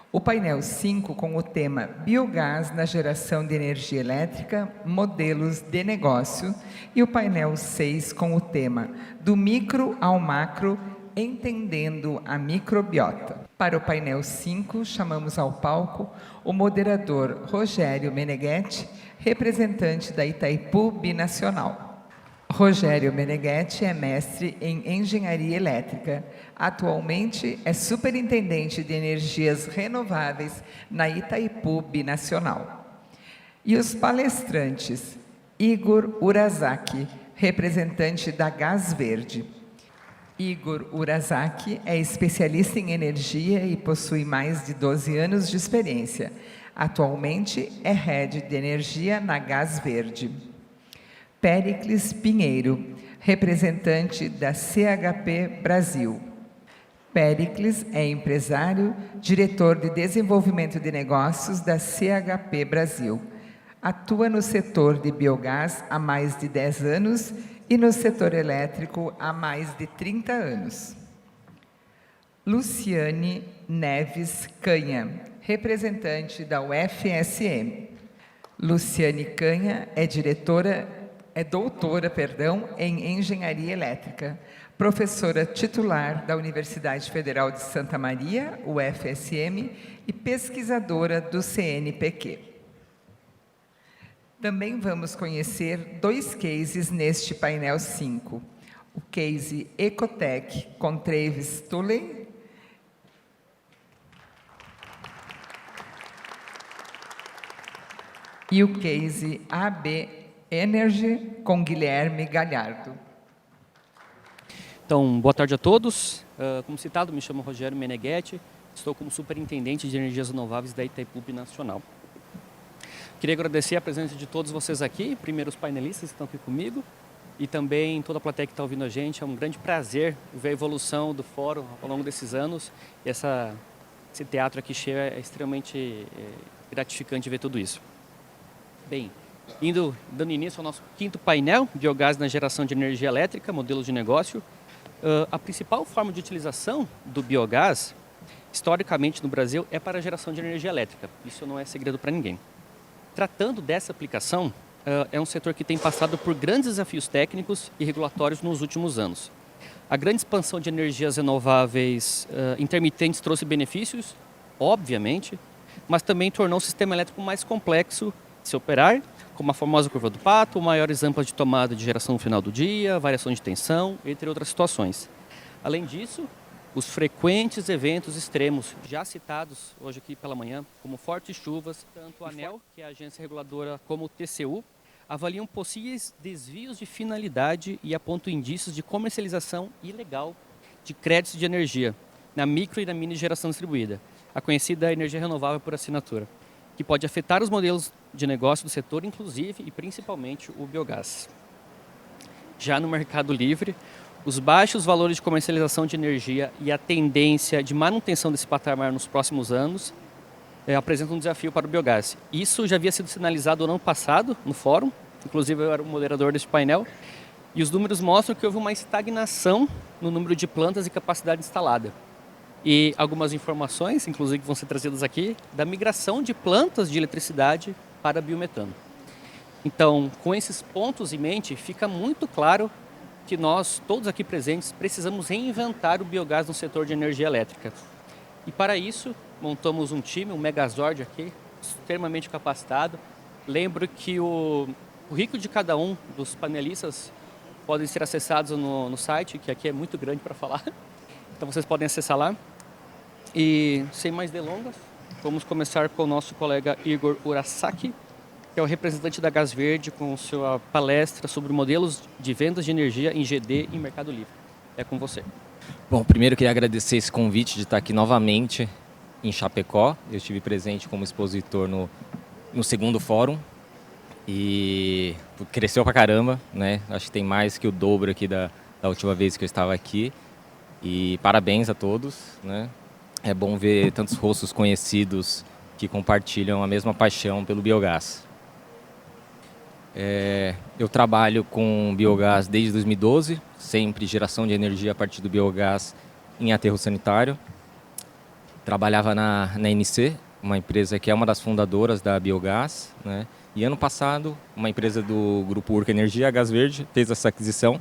O painel 5 com o tema Biogás na geração de energia elétrica, modelos de negócio, e o painel 6 com o tema Do micro ao macro, entendendo a microbiota. Para o painel 5, chamamos ao palco o moderador Rogério Meneghetti, representante da Itaipu Binacional. Rogério Meneghetti é mestre em Engenharia Elétrica. Atualmente é superintendente de energias renováveis na Itaipu Binacional. E os palestrantes: Igor Urazaki, representante da Gás Verde. Igor Urazaki é especialista em energia e possui mais de 12 anos de experiência. Atualmente é head de energia na Gás Verde. Péricles Pinheiro, representante da CHP Brasil. Péricles é empresário, diretor de desenvolvimento de negócios da CHP Brasil. Atua no setor de biogás há mais de 10 anos e no setor elétrico há mais de 30 anos. Luciane Neves Canha, representante da UFSM. Luciane Canha é doutora em Engenharia Elétrica, professora titular da Universidade Federal de Santa Maria, UFSM, e pesquisadora do CNPq. Também vamos conhecer 2 cases neste painel 5. O case Ecotec com Travis Tully e o case AB Energy com Guilherme Galhardo. Então, boa tarde a todos. Como citado, me chamo Rogério Meneghetti, estou como superintendente de energias renováveis da Itaipu Binacional. Queria agradecer a presença de todos vocês aqui, primeiro os painelistas que estão aqui comigo e também toda a plateia que está ouvindo a gente. É um grande prazer ver a evolução do fórum ao longo desses anos e esse teatro aqui cheio é extremamente gratificante ver tudo isso. Bem, dando início ao nosso 5º painel, biogás na geração de energia elétrica, modelos de negócio. A principal forma de utilização do biogás, historicamente no Brasil, é para a geração de energia elétrica. Isso não é segredo para ninguém. Tratando dessa aplicação, é um setor que tem passado por grandes desafios técnicos e regulatórios nos últimos anos. A grande expansão de energias renováveis intermitentes trouxe benefícios, obviamente, mas também tornou o sistema elétrico mais complexo de se operar, como a famosa curva do pato, maiores ampas de tomada de geração no final do dia, variação de tensão, entre outras situações. Além disso, os frequentes eventos extremos, já citados hoje aqui pela manhã, como fortes chuvas, tanto a ANEEL, que é a agência reguladora, como o TCU, avaliam possíveis desvios de finalidade e apontam indícios de comercialização ilegal de créditos de energia na micro e na mini geração distribuída, a conhecida energia renovável por assinatura, que pode afetar os modelos de negócio do setor, inclusive e principalmente o biogás. Já no mercado livre, os baixos valores de comercialização de energia e a tendência de manutenção desse patamar nos próximos anos apresentam um desafio para o biogás. Isso já havia sido sinalizado no ano passado no fórum, inclusive eu era o moderador deste painel, e os números mostram que houve uma estagnação no número de plantas e capacidade instalada. E algumas informações, inclusive, que vão ser trazidas aqui, da migração de plantas de eletricidade para biometano. Então, com esses pontos em mente, fica muito claro que nós, todos aqui presentes, precisamos reinventar o biogás no setor de energia elétrica. E para isso, montamos um time, um Megazord aqui, extremamente capacitado. Lembro que o currículo de cada um dos panelistas podem ser acessados no site, que aqui é muito grande para falar. Então vocês podem acessar lá. E sem mais delongas, vamos começar com o nosso colega Igor Urazaki, que é o representante da Gás Verde, com sua palestra sobre modelos de vendas de energia em GD e Mercado Livre. É com você. Bom, primeiro eu queria agradecer esse convite de estar aqui novamente em Chapecó. Eu estive presente como expositor no 2º fórum e cresceu pra caramba, né? Acho que tem mais que o dobro aqui da última vez que eu estava aqui. E parabéns a todos, né? É bom ver tantos rostos conhecidos que compartilham a mesma paixão pelo biogás. Eu trabalho com biogás desde 2012, sempre geração de energia a partir do biogás em aterro sanitário. trabalhava na NC, uma empresa que é uma das fundadoras da Biogás, né? E ano passado, uma empresa do grupo Urca Energia, a Gás Verde, fez essa aquisição.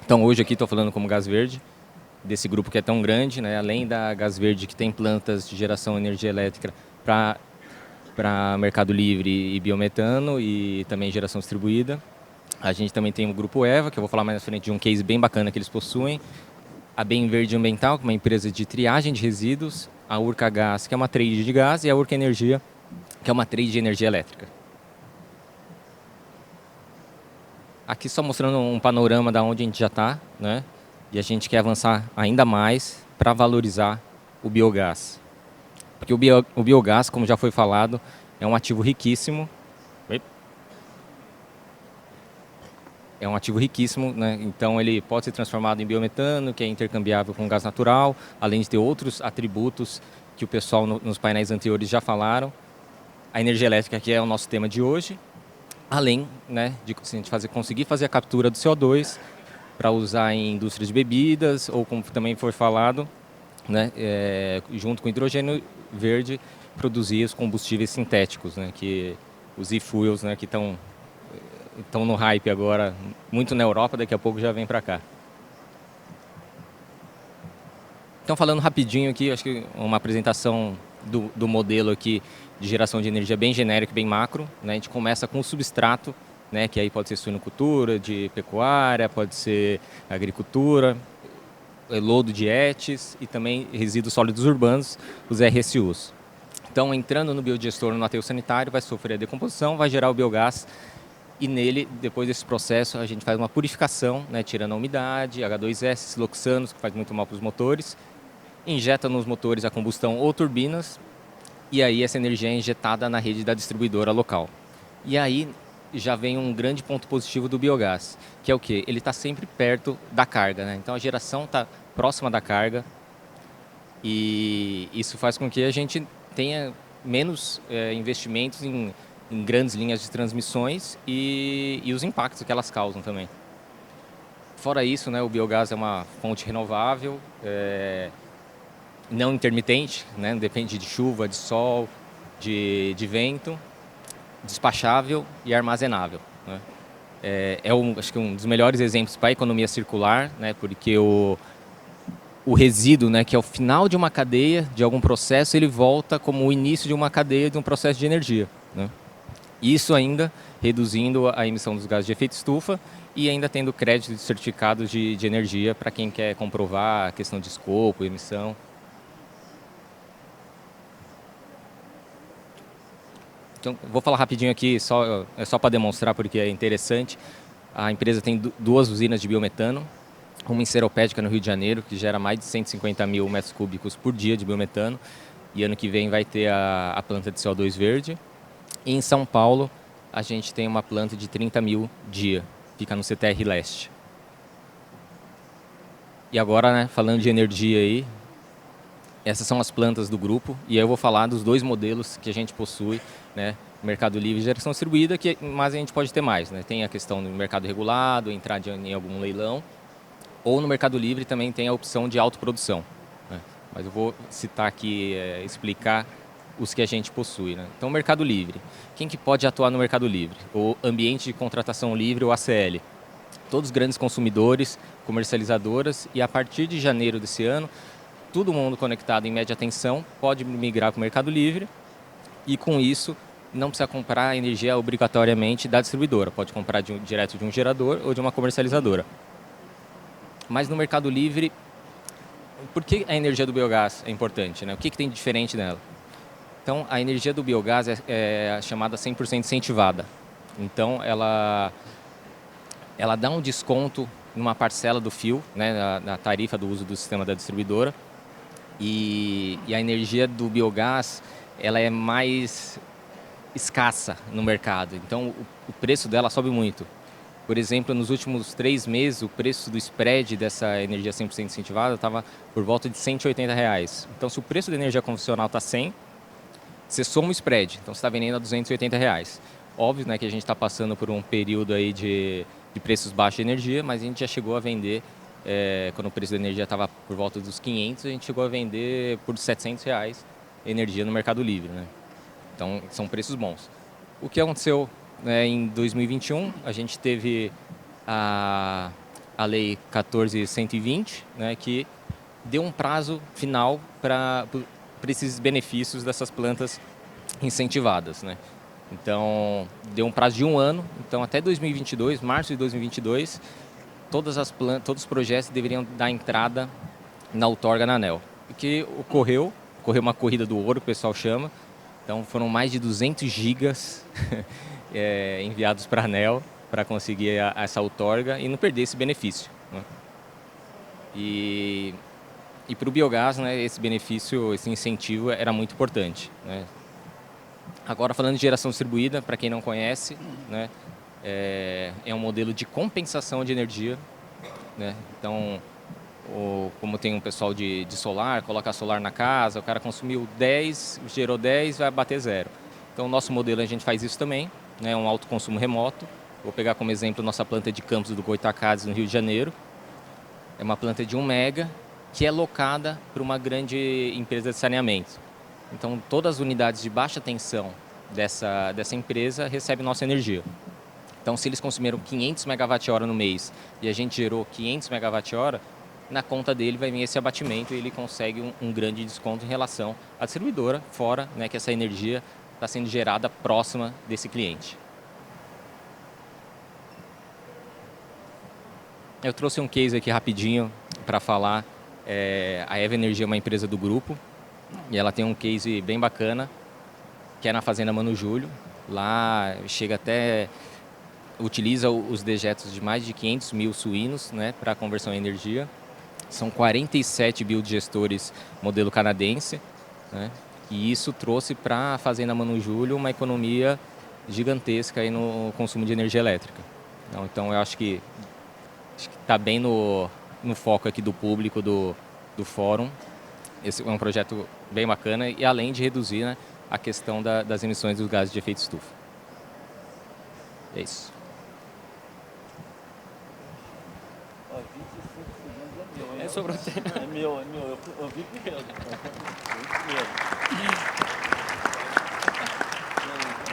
Então hoje aqui estou falando como Gás Verde, desse grupo que é tão grande, né? Além da Gás Verde, que tem plantas de geração de energia elétrica para Mercado Livre e biometano e também geração distribuída. A gente também tem o grupo EVA, que eu vou falar mais na frente de um case bem bacana que eles possuem. A Bem Verde Ambiental, que é uma empresa de triagem de resíduos. A Urca Gás, que é uma trade de gás. E a Urca Energia, que é uma trade de energia elétrica. Aqui só mostrando um panorama da onde a gente já está, né? E a gente quer avançar ainda mais para valorizar o biogás. Porque o biogás, como já foi falado, é um ativo riquíssimo. É um ativo riquíssimo, né? Então ele pode ser transformado em biometano, que é intercambiável com gás natural, além de ter outros atributos que o pessoal nos painéis anteriores já falaram. A energia elétrica, que é o nosso tema de hoje, além, né, de se a gente conseguir fazer a captura do CO2 para usar em indústrias de bebidas, ou como também foi falado, né, junto com hidrogênio verde, produzir os combustíveis sintéticos, né, que os e-fuels, né, que estão no hype agora, muito na Europa, daqui a pouco já vem para cá. Então, falando rapidinho aqui, acho que uma apresentação do modelo aqui de geração de energia bem genérico, bem macro, né? A gente começa com o substrato, né, que aí pode ser suinocultura, de pecuária, pode ser agricultura, lodo de ETS e também resíduos sólidos urbanos, os RSUs. Então, entrando no biodigestor no aterro sanitário, vai sofrer a decomposição, vai gerar o biogás e nele, depois desse processo, a gente faz uma purificação, né, tirando a umidade, H2S, siloxanos, que faz muito mal para os motores, injeta nos motores a combustão ou turbinas, e aí essa energia é injetada na rede da distribuidora local. E aí já vem um grande ponto positivo do biogás, que é o quê? Ele está sempre perto da carga, né? Então a geração está próxima da carga e isso faz com que a gente tenha menos investimentos em grandes linhas de transmissões e os impactos que elas causam também. Fora isso, né, o biogás é uma fonte renovável, não intermitente, né, não depende de chuva, de sol, de vento, despachável e armazenável, né. Acho que um dos melhores exemplos para a economia circular, né, porque o resíduo, né, que é o final de uma cadeia, de algum processo, ele volta como o início de uma cadeia de um processo de energia, né. Isso ainda reduzindo a emissão dos gases de efeito estufa e ainda tendo crédito de certificados de energia para quem quer comprovar a questão de escopo, emissão. Então, vou falar rapidinho aqui, só para demonstrar porque é interessante. A empresa tem duas usinas de biometano, uma em Seropédica, no Rio de Janeiro, que gera mais de 150 mil metros cúbicos por dia de biometano, e ano que vem vai ter a planta de CO2 verde. E em São Paulo, a gente tem uma planta de 30 mil dia, fica no CTR Leste. E agora, né, falando de energia aí, essas são as plantas do grupo, e aí eu vou falar dos dois modelos que a gente possui, né, Mercado Livre e geração distribuída, mas a gente pode ter mais, né? Tem a questão do mercado regulado, entrar em algum leilão, ou no Mercado Livre também tem a opção de autoprodução, né? Mas eu vou citar aqui, explicar os que a gente possui, né? Então, Mercado Livre. Quem que pode atuar no Mercado Livre? O Ambiente de Contratação Livre, o ACL. Todos os grandes consumidores, comercializadoras, e a partir de janeiro desse ano, todo mundo conectado em média tensão pode migrar para o Mercado Livre e, com isso, não precisa comprar energia obrigatoriamente da distribuidora. Pode comprar direto de um gerador ou de uma comercializadora. Mas no Mercado Livre, por que a energia do biogás é importante, né? O que tem de diferente nela? Então, a energia do biogás é chamada 100% incentivada. Então, ela dá um desconto numa parcela do fio, né, na tarifa do uso do sistema da distribuidora. E a energia do biogás, ela é mais escassa no mercado. Então, o preço dela sobe muito. Por exemplo, nos últimos 3 meses, o preço do spread dessa energia 100% incentivada estava por volta de R$180. Então, se o preço da energia convencional está 100, você soma o spread, então você está vendendo a R$280. Óbvio, né, que a gente está passando por um período aí de preços baixos de energia, mas a gente já chegou a vender quando o preço da energia estava por volta dos 500, a gente chegou a vender por R$700 energia no Mercado Livre, né? Então, são preços bons. O que aconteceu, né, em 2021, a gente teve a Lei 14.120, né, que deu um prazo final para esses benefícios dessas plantas incentivadas, né? Então, deu um prazo de 1 ano, então até 2022, março de 2022, todos os projetos deveriam dar entrada na outorga na ANEEL. O que ocorreu uma corrida do ouro, que o pessoal chama. Então, foram mais de 200 gigas enviados para a ANEEL para conseguir essa outorga e não perder esse benefício, né? E para o biogás, né, esse benefício, esse incentivo era muito importante, né? Agora, falando de geração distribuída, para quem não conhece, né, é um modelo de compensação de energia, né? Então, como tem um pessoal de solar, coloca solar na casa, o cara consumiu 10, gerou 10, vai bater 0. Então, o nosso modelo, a gente faz isso também, né, um autoconsumo remoto. Vou pegar como exemplo nossa planta de Campos do Goitacazes, no Rio de Janeiro. É uma planta de 1 mega, que é locada para uma grande empresa de saneamento. Então, todas as unidades de baixa tensão dessa empresa recebem nossa energia. Então, se eles consumiram 500 megawatt-hora no mês e a gente gerou 500 megawatt-hora, na conta dele vai vir esse abatimento e ele consegue um grande desconto em relação à distribuidora, fora, né, que essa energia está sendo gerada próxima desse cliente. Eu trouxe um case aqui rapidinho para falar. A Eva Energia é uma empresa do grupo e ela tem um case bem bacana, que é na Fazenda Mano Júlio. Lá chega até... utiliza os dejetos de mais de 500 mil suínos, né, para conversão em energia. São 47 biodigestores modelo canadense, né, e isso trouxe para a Fazenda Mano Júlio uma economia gigantesca aí no consumo de energia elétrica. Então eu acho que está bem no foco aqui do público do fórum. Esse é um projeto bem bacana e além de reduzir, né, a questão das emissões dos gases de efeito estufa. É isso. Sobrou tempo. É meu. Eu vi primeiro.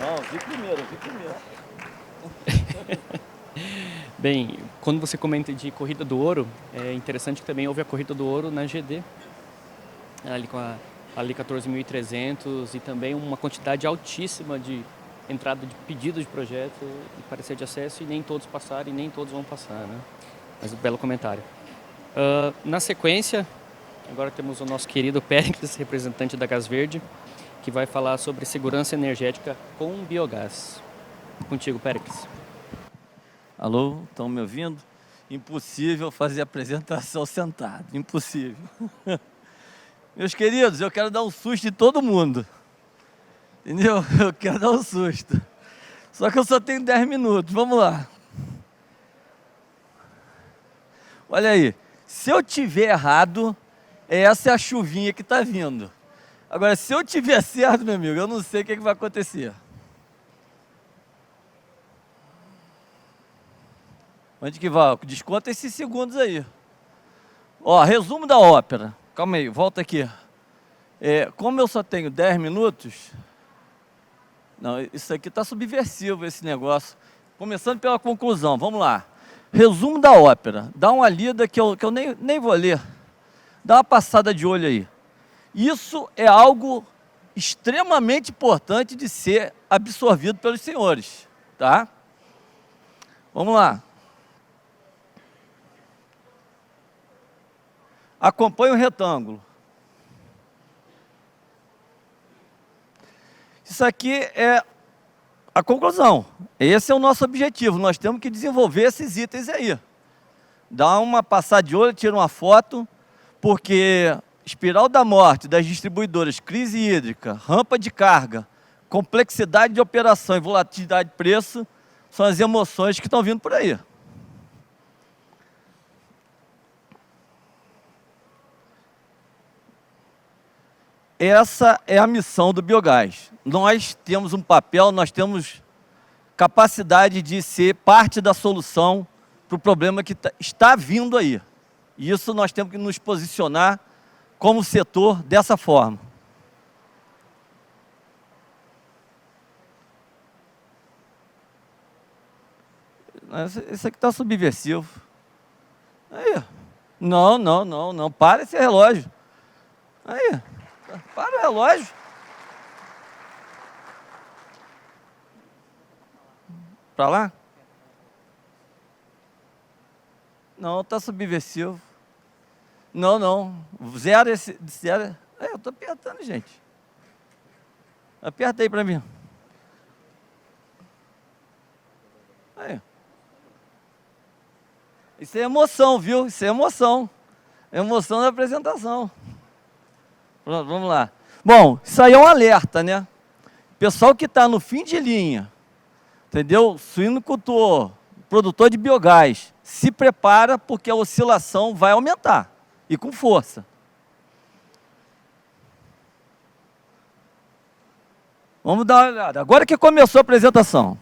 Não, eu vi primeiro. Bem, quando você comenta de corrida do ouro, é interessante que também houve a corrida do ouro na GD, ali com a Lei 14.300 e também uma quantidade altíssima de entrada de pedido de projeto e parecer de acesso, e nem todos passaram e nem todos vão passar, né? Mas um belo comentário. Na sequência, agora temos o nosso querido Péricles, representante da Gás Verde, que vai falar sobre segurança energética com biogás. Contigo, Péricles. Alô, estão me ouvindo? Impossível fazer a apresentação sentado, impossível. Meus queridos, eu quero dar um susto em todo mundo, entendeu? Eu quero dar um susto. Só que eu só tenho 10 minutos, vamos lá. Olha aí, se eu tiver errado, essa é a chuvinha que está vindo. Agora, se eu tiver certo, meu amigo, eu não sei o que vai acontecer. Onde que vai? Desconta esses segundos aí. Ó, resumo da ópera. Calma aí, volta aqui. Como eu só tenho 10 minutos... Não, isso aqui está subversivo, esse negócio. Começando pela conclusão, vamos lá. Resumo da ópera. Dá uma lida que eu nem vou ler. Dá uma passada de olho aí. Isso é algo extremamente importante de ser absorvido pelos senhores, tá? Vamos lá. Acompanhe o retângulo. Isso aqui é a conclusão. Esse é o nosso objetivo. Nós temos que desenvolver esses itens aí. Dá uma passada de olho, tira uma foto, porque espiral da morte das distribuidoras, crise hídrica, rampa de carga, complexidade de operação e volatilidade de preço são as emoções que estão vindo por aí. Essa é a missão do biogás. Nós temos um papel, nós temos capacidade de ser parte da solução para o problema que está vindo aí. E isso nós temos que nos posicionar como setor dessa forma. Esse aqui está subversivo. Aí. Não, não, não, não. Para esse relógio. Aí. Para o relógio. Para lá? Não, está subversivo. Não, não. Zero esse. Zero. Eu estou apertando, gente. Aperta aí para mim. Aí. Isso é emoção, viu? Isso é emoção. É emoção da apresentação. Pronto, vamos lá. Bom, isso aí é um alerta, né? Pessoal que está no fim de linha, entendeu? Suinocultor, produtor de biogás, se prepara porque a oscilação vai aumentar. E com força. Vamos dar uma olhada. Agora que começou a apresentação.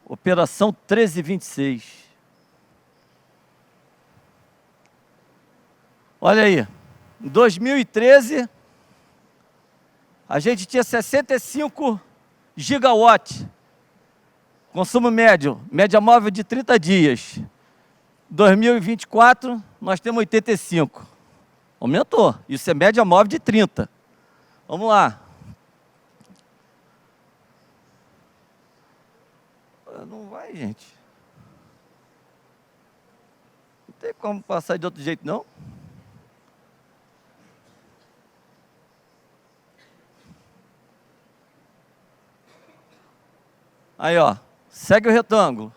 Operação 1326. Olha aí. Em 2013, a gente tinha 65 gigawatts. Consumo médio, média móvel de 30 dias. 2024, nós temos 85. Aumentou. Isso é média móvel de 30. Vamos lá. Não vai, gente. Não tem como passar de outro jeito, não. Aí, ó. Segue o retângulo.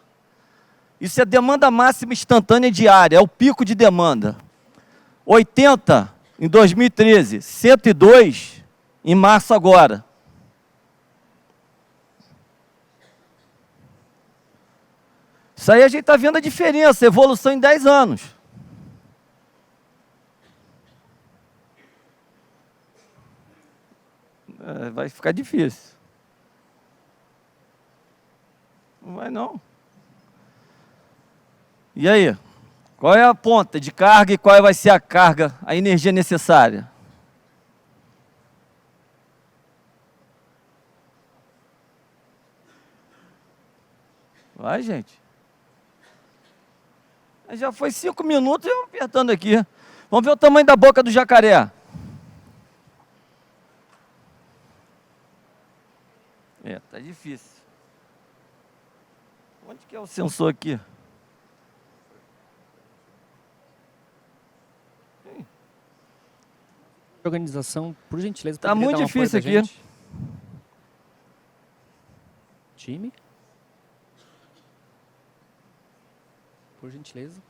Isso é demanda máxima instantânea diária. É o pico de demanda. 80 em 2013. 102 em março agora. Isso aí a gente está vendo a diferença, a evolução em 10 anos. Vai ficar difícil. Não vai não. E aí? Qual é a ponta de carga e qual vai ser a carga, a energia necessária? Vai, gente. Já foi 5 minutos e eu apertando aqui. Vamos ver o tamanho da boca do jacaré. Tá difícil. Onde que é o sensor aqui? Organização, por gentileza, Tá poderia muito dar um apoio difícil pra aqui. gente? Time? Por gentileza.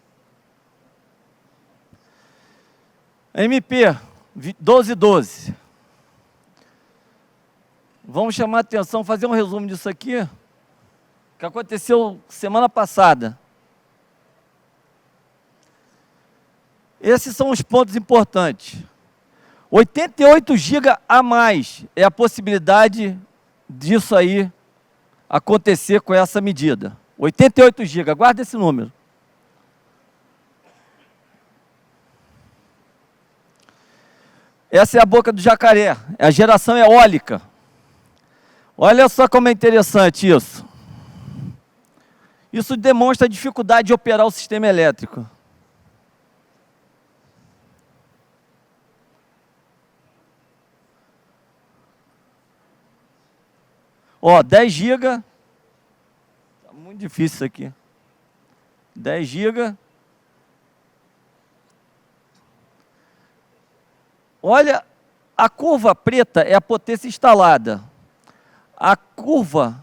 MP 1212. Vamos chamar a atenção, fazer um resumo disso aqui, que aconteceu semana passada. Esses são os pontos importantes. 88 GB a mais é a possibilidade disso aí acontecer com essa medida. 88 GB, guarda esse número. Essa é a boca do jacaré, é a geração eólica. Olha só como é interessante isso. Isso demonstra a dificuldade de operar o sistema elétrico. Ó, 10 GB. Tá muito difícil isso aqui. 10 GB. Olha, a curva preta é a potência instalada. A curva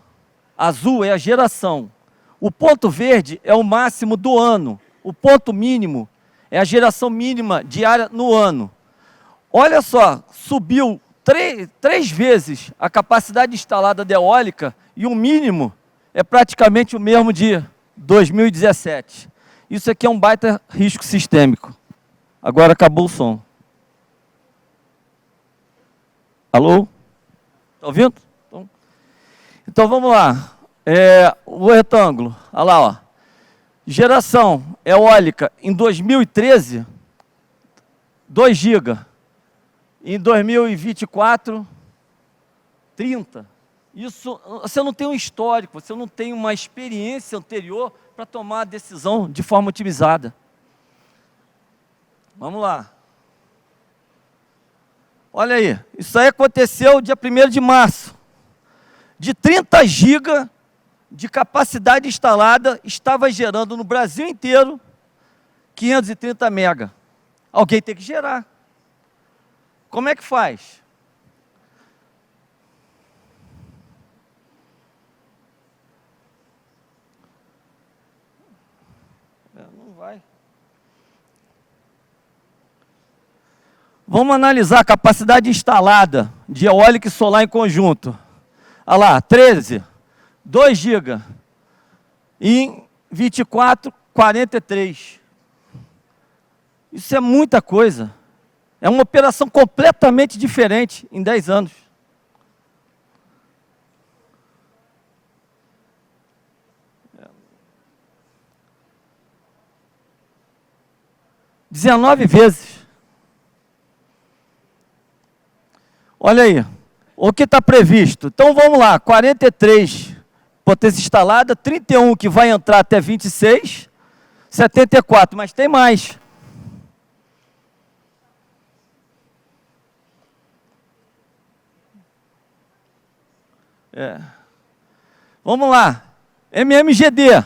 azul é a geração. O ponto verde é o máximo do ano. O ponto mínimo é a geração mínima diária no ano. Olha só, subiu três vezes a capacidade instalada da eólica e o mínimo é praticamente o mesmo de 2017. Isso aqui é um baita risco sistêmico. Agora acabou o som. Alô? Está ouvindo? Então vamos lá. O retângulo, olha lá, ó. Geração eólica em 2013, 2 GB. Em 2024, 30. Isso, você não tem um histórico, você não tem uma experiência anterior para tomar a decisão de forma otimizada. Vamos lá. Olha aí, isso aí aconteceu dia 1º de março. De 30 GB de capacidade instalada, estava gerando no Brasil inteiro 530 mega. Alguém tem que gerar. Como é que faz? Não vai. Vamos analisar a capacidade instalada de eólica e solar em conjunto. Olha lá, 13, 2 GB. Em 24, 43. Isso é muita coisa. É uma operação completamente diferente em 10 anos. É. 19 vezes. Olha aí, o que está previsto. Então vamos lá, 43 potência instalada, 31 que vai entrar até 26, 74, mas tem mais. Vamos lá, MMGD.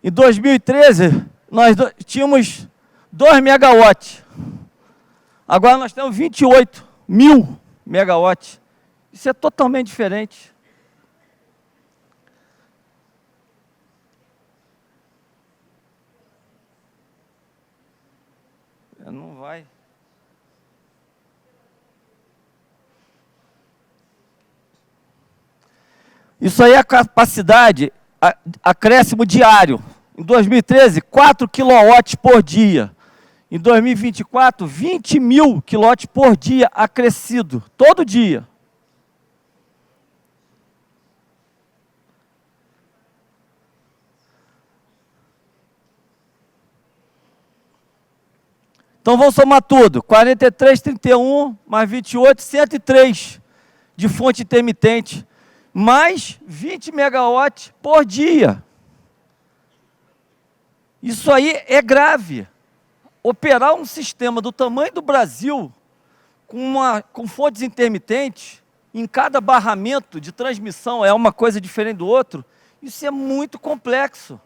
Em 2013, nós tínhamos 2 megawatts. Agora nós temos 28.000 megawatts. Isso é totalmente diferente. Não vai. Isso aí é a capacidade, acréscimo diário. Em 2013, 4 kW por dia. Em 2024, 20.000 kW por dia acrescido, todo dia. Então vamos somar tudo, 43, 31, mais 28, 103 de fonte intermitente, mais 20 megawatts por dia. Isso aí é grave. Operar um sistema do tamanho do Brasil, com fontes intermitentes, em cada barramento de transmissão é uma coisa diferente do outro, isso é muito complexo.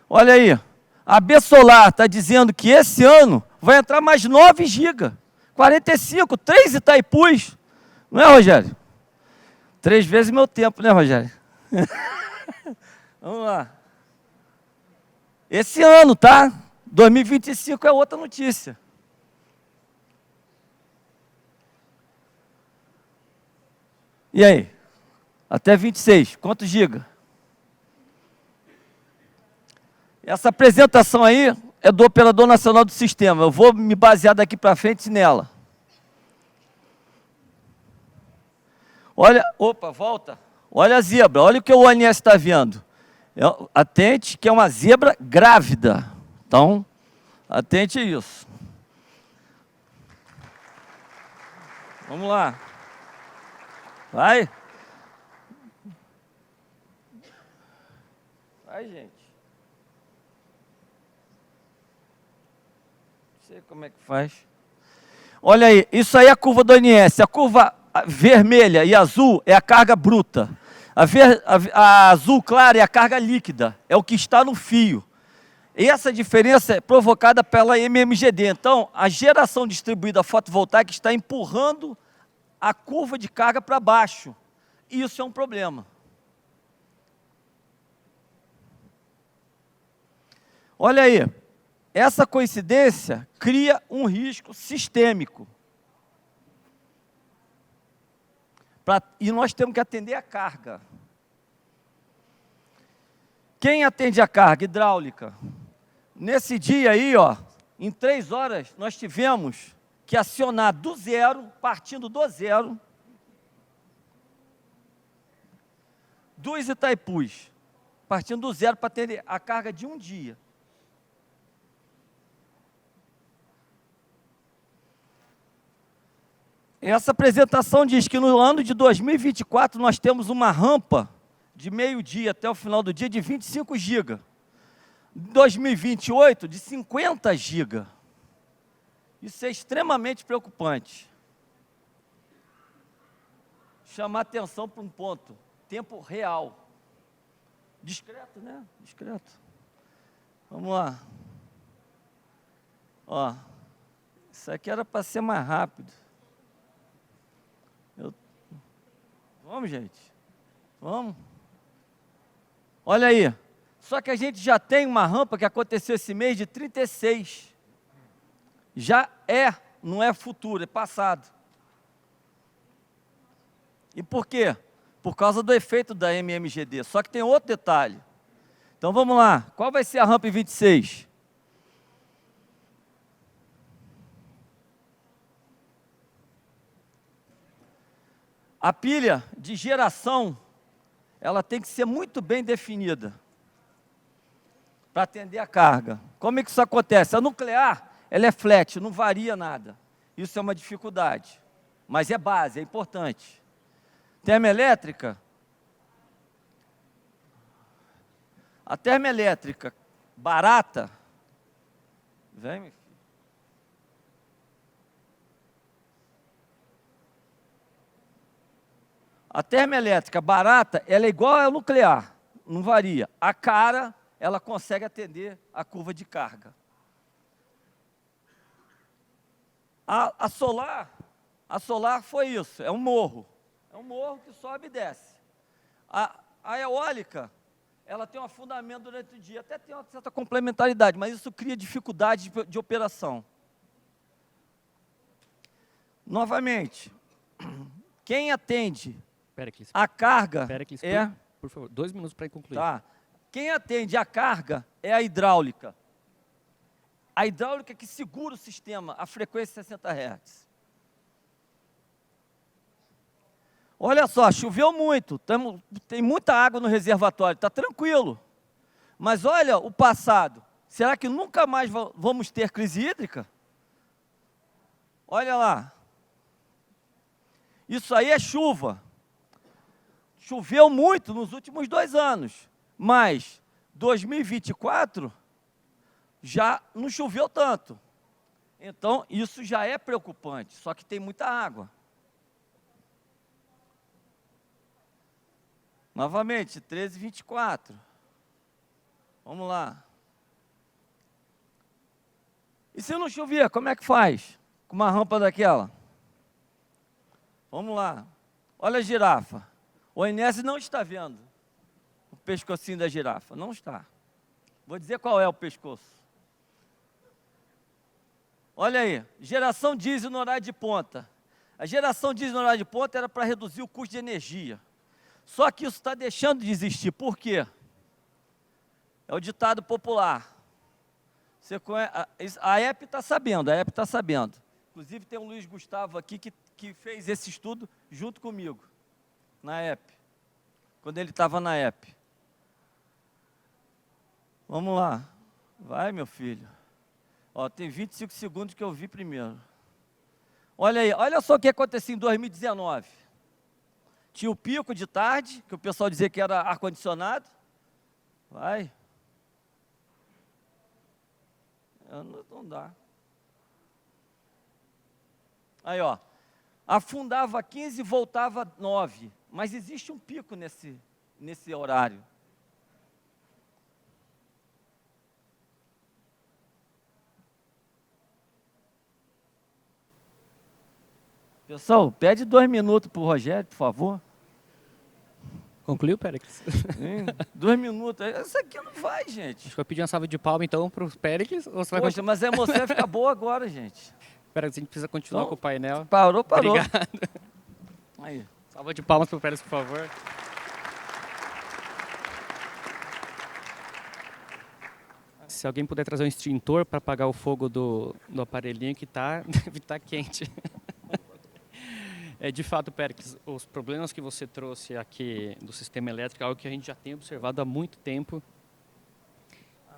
Olha aí, a B Solar está dizendo que esse ano vai entrar mais 9 GB, 45, 3 Itaipus. Não é, Rogério? 3 vezes meu tempo, né, Rogério? Vamos lá. Esse ano, tá? 2025 é outra notícia. E aí? Até 26, quantos giga? Essa apresentação aí é do Operador Nacional do Sistema. Eu vou me basear daqui para frente nela. Olha, opa, volta. Olha a zebra, olha o que o ONS está vendo. Atente que é uma zebra grávida. Então, atente a isso. Vamos lá. Vai. Vai, gente. Não sei como é que faz. Olha aí, isso aí é a curva do ONS. A curva vermelha e azul é a carga bruta. A azul clara é a carga líquida, é o que está no fio. E essa diferença é provocada pela MMGD. Então, a geração distribuída fotovoltaica está empurrando a curva de carga para baixo. Isso é um problema. Olha aí, essa coincidência cria um risco sistêmico. E nós temos que atender a carga. Quem atende a carga? Hidráulica. Nesse dia aí, ó, em 3 horas, nós tivemos que acionar do zero, partindo do zero, dos Itaipus, partindo do zero para ter a carga de um dia. Essa apresentação diz que no ano de 2024 nós temos uma rampa de meio-dia até o final do dia de 25 GB. 2028 de 50 GB. Isso é extremamente preocupante. Chamar atenção para um ponto. Tempo real. Discreto, né? Discreto. Vamos lá. Ó, isso aqui era para ser mais rápido. Vamos, gente. Vamos. Olha aí. Só que a gente já tem uma rampa que aconteceu esse mês de 36. Já é, não é futuro, é passado. E por quê? Por causa do efeito da MMGD. Só que tem outro detalhe. Então vamos lá. Qual vai ser a rampa em 26? A pilha de geração, ela tem que ser muito bem definida para atender a carga. Como é que isso acontece? A nuclear, ela é flat, não varia nada. Isso é uma dificuldade, mas é base, é importante. Termoelétrica. A termoelétrica barata, vem, meu filho. A termoelétrica barata, ela é igual à nuclear, não varia. A cara, ela consegue atender a curva de carga. A solar foi isso, é um morro que sobe e desce. A eólica, ela tem um fundamento durante o dia, até tem uma certa complementaridade, mas isso cria dificuldade de operação. Novamente, quem atende Péricles, a carga Péricles, é... por favor, 2 minutos para concluir. Tá. Quem atende a carga é a hidráulica. A hidráulica que segura o sistema, a frequência 60 Hz. Olha só, choveu muito, tem muita água no reservatório, está tranquilo. Mas olha o passado, será que nunca mais vamos ter crise hídrica? Olha lá. Isso aí é chuva. Choveu muito nos últimos 2 anos, mas 2024 já não choveu tanto. Então, isso já é preocupante, só que tem muita água. Novamente, 13h24. Vamos lá. E se não chover, como é que faz? Com uma rampa daquela? Vamos lá. Olha a girafa. O Inés não está vendo o pescocinho da girafa. Não está. Vou dizer qual é o pescoço. Olha aí. Geração diesel no horário de ponta. A geração diesel no horário de ponta era para reduzir o custo de energia. Só que isso está deixando de existir. Por quê? É o ditado popular. A EP está sabendo, a EP está sabendo. Inclusive tem o Luiz Gustavo aqui que fez esse estudo junto comigo, na EP, quando ele estava na EP. Vamos lá. Vai, meu filho. Ó, tem 25 segundos que eu vi primeiro. Olha aí, olha só o que aconteceu em 2019. Tinha o pico de tarde, que o pessoal dizia que era ar-condicionado. Vai. Não dá. Aí, ó. Afundava 15 e voltava 9. Mas existe um pico nesse horário. Pessoal, pede 2 minutos para o Rogério, por favor. Concluiu, Péricles? 2 minutos. Isso aqui não vai, gente. Acho que eu pedi uma salva de palma, então, para o Péricles. Ou você vai Poxa, mas a emoção vai ficar boa agora, gente. Péricles, a gente precisa continuar Então, com o painel. Parou. Obrigado. Aí. Salva de palmas para o Péricles, por favor. se alguém puder trazer um extintor para apagar o fogo do aparelhinho que deve estar quente. De fato, Péricles, os problemas que você trouxe aqui do sistema elétrico é algo que a gente já tem observado há muito tempo.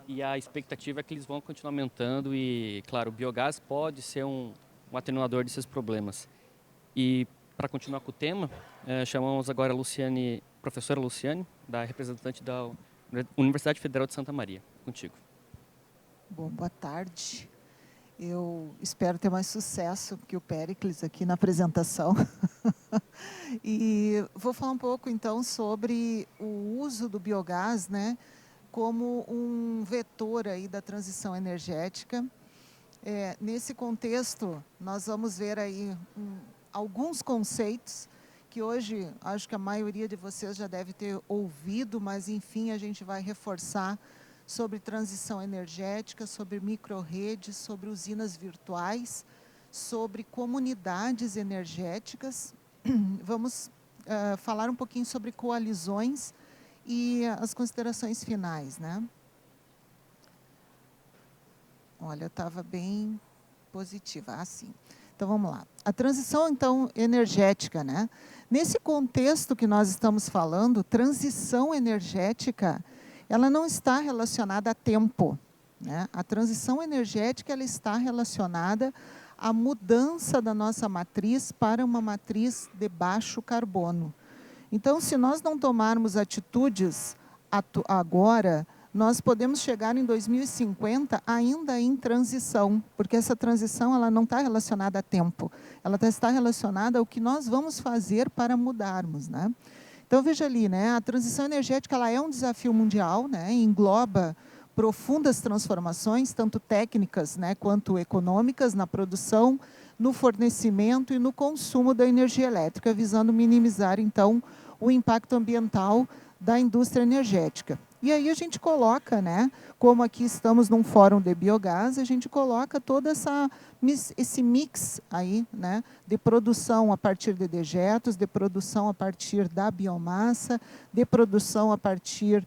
E a expectativa é que eles vão continuar aumentando e, claro, o biogás pode ser um atenuador desses problemas. E, para continuar com o tema, chamamos agora a Luciane, professora Luciane, representante da Universidade Federal de Santa Maria. Contigo. Bom, boa tarde. Eu espero ter mais sucesso que o Péricles aqui na apresentação. E vou falar um pouco, então, sobre o uso do biogás, né, como um vetor aí da transição energética. Nesse contexto, nós vamos ver aí alguns conceitos que hoje, acho que a maioria de vocês já deve ter ouvido, mas, enfim, a gente vai reforçar sobre transição energética, sobre micro-redes, sobre usinas virtuais, sobre comunidades energéticas. Vamos falar um pouquinho sobre coalizões e as considerações finais, né? Olha, eu estava bem positiva. Sim. Então, vamos lá. A transição, então, energética, né? Nesse contexto que nós estamos falando, transição energética, ela não está relacionada a tempo, né? A transição energética ela está relacionada à mudança da nossa matriz para uma matriz de baixo carbono. Então, se nós não tomarmos atitudes agora, nós podemos chegar em 2050 ainda em transição, porque essa transição ela não está relacionada a tempo, ela está relacionada ao que nós vamos fazer para mudarmos, né? Então, veja ali, né, a transição energética ela é um desafio mundial, né, engloba profundas transformações, tanto técnicas, né, quanto econômicas, na produção, no fornecimento e no consumo da energia elétrica, visando minimizar, então, o impacto ambiental da indústria energética. E aí a gente coloca, né, como aqui estamos num fórum de biogás, a gente coloca todo esse mix aí, né, de produção a partir de dejetos, de produção a partir da biomassa, de produção a partir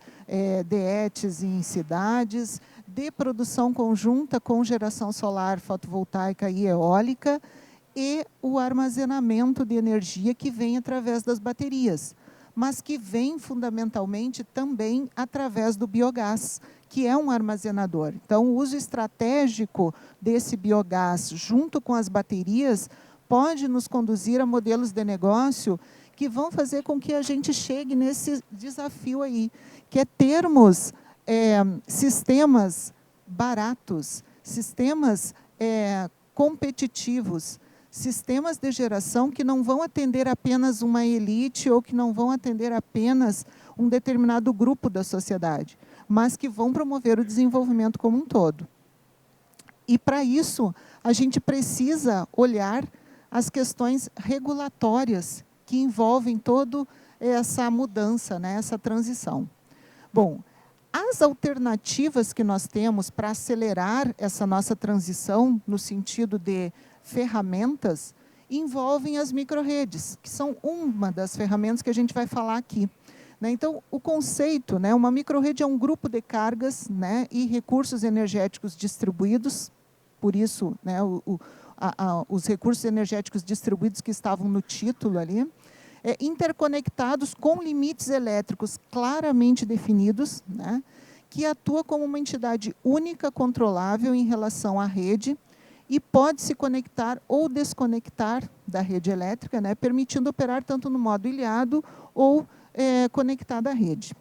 de ETs em cidades, de produção conjunta com geração solar, fotovoltaica e eólica, e o armazenamento de energia que vem através das baterias, mas que vem fundamentalmente também através do biogás, que é um armazenador. Então, o uso estratégico desse biogás junto com as baterias pode nos conduzir a modelos de negócio que vão fazer com que a gente chegue nesse desafio aí, que é termos sistemas baratos, sistemas competitivos, sistemas de geração que não vão atender apenas uma elite ou que não vão atender apenas um determinado grupo da sociedade, mas que vão promover o desenvolvimento como um todo. E, para isso, a gente precisa olhar as questões regulatórias que envolvem toda essa mudança, né, essa transição. Bom, as alternativas que nós temos para acelerar essa nossa transição, no sentido de ferramentas, envolvem as micro-redes, que são uma das ferramentas que a gente vai falar aqui. Né? Então, o conceito, né, uma micro-rede é um grupo de cargas, né, e recursos energéticos distribuídos, por isso, né, os recursos energéticos distribuídos que estavam no título ali, interconectados com limites elétricos claramente definidos, né, que atua como uma entidade única, controlável em relação à rede, e pode se conectar ou desconectar da rede elétrica, né, permitindo operar tanto no modo ilhado ou conectada à rede.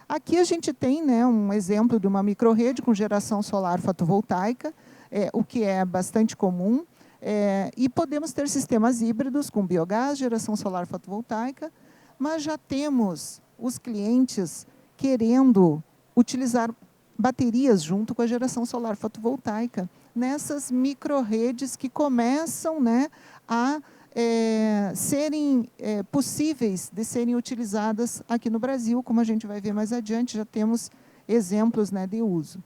Aqui a gente tem, né, um exemplo de uma micro-rede com geração solar fotovoltaica, o que é bastante comum, e podemos ter sistemas híbridos com biogás, geração solar fotovoltaica, mas já temos os clientes querendo utilizar baterias junto com a geração solar fotovoltaica, nessas micro-redes que começam, né, a serem possíveis de serem utilizadas aqui no Brasil, como a gente vai ver mais adiante, já temos exemplos, né, de uso.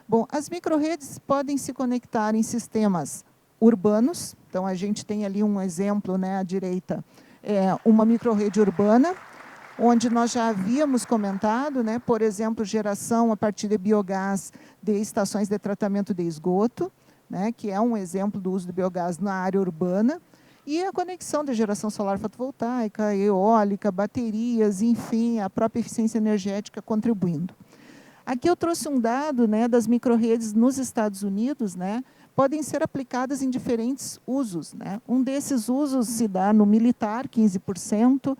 Bom, as micro-redes podem se conectar em sistemas urbanos, então a gente tem ali um exemplo, né, à direita, uma micro-rede urbana, onde nós já havíamos comentado, né, por exemplo, geração a partir de biogás de estações de tratamento de esgoto, né, que é um exemplo do uso do biogás na área urbana, e a conexão de geração solar fotovoltaica, eólica, baterias, enfim, a própria eficiência energética contribuindo. Aqui eu trouxe um dado, né, das microrredes nos Estados Unidos, né, podem ser aplicadas em diferentes usos, né. Um desses usos se dá no militar, 15%,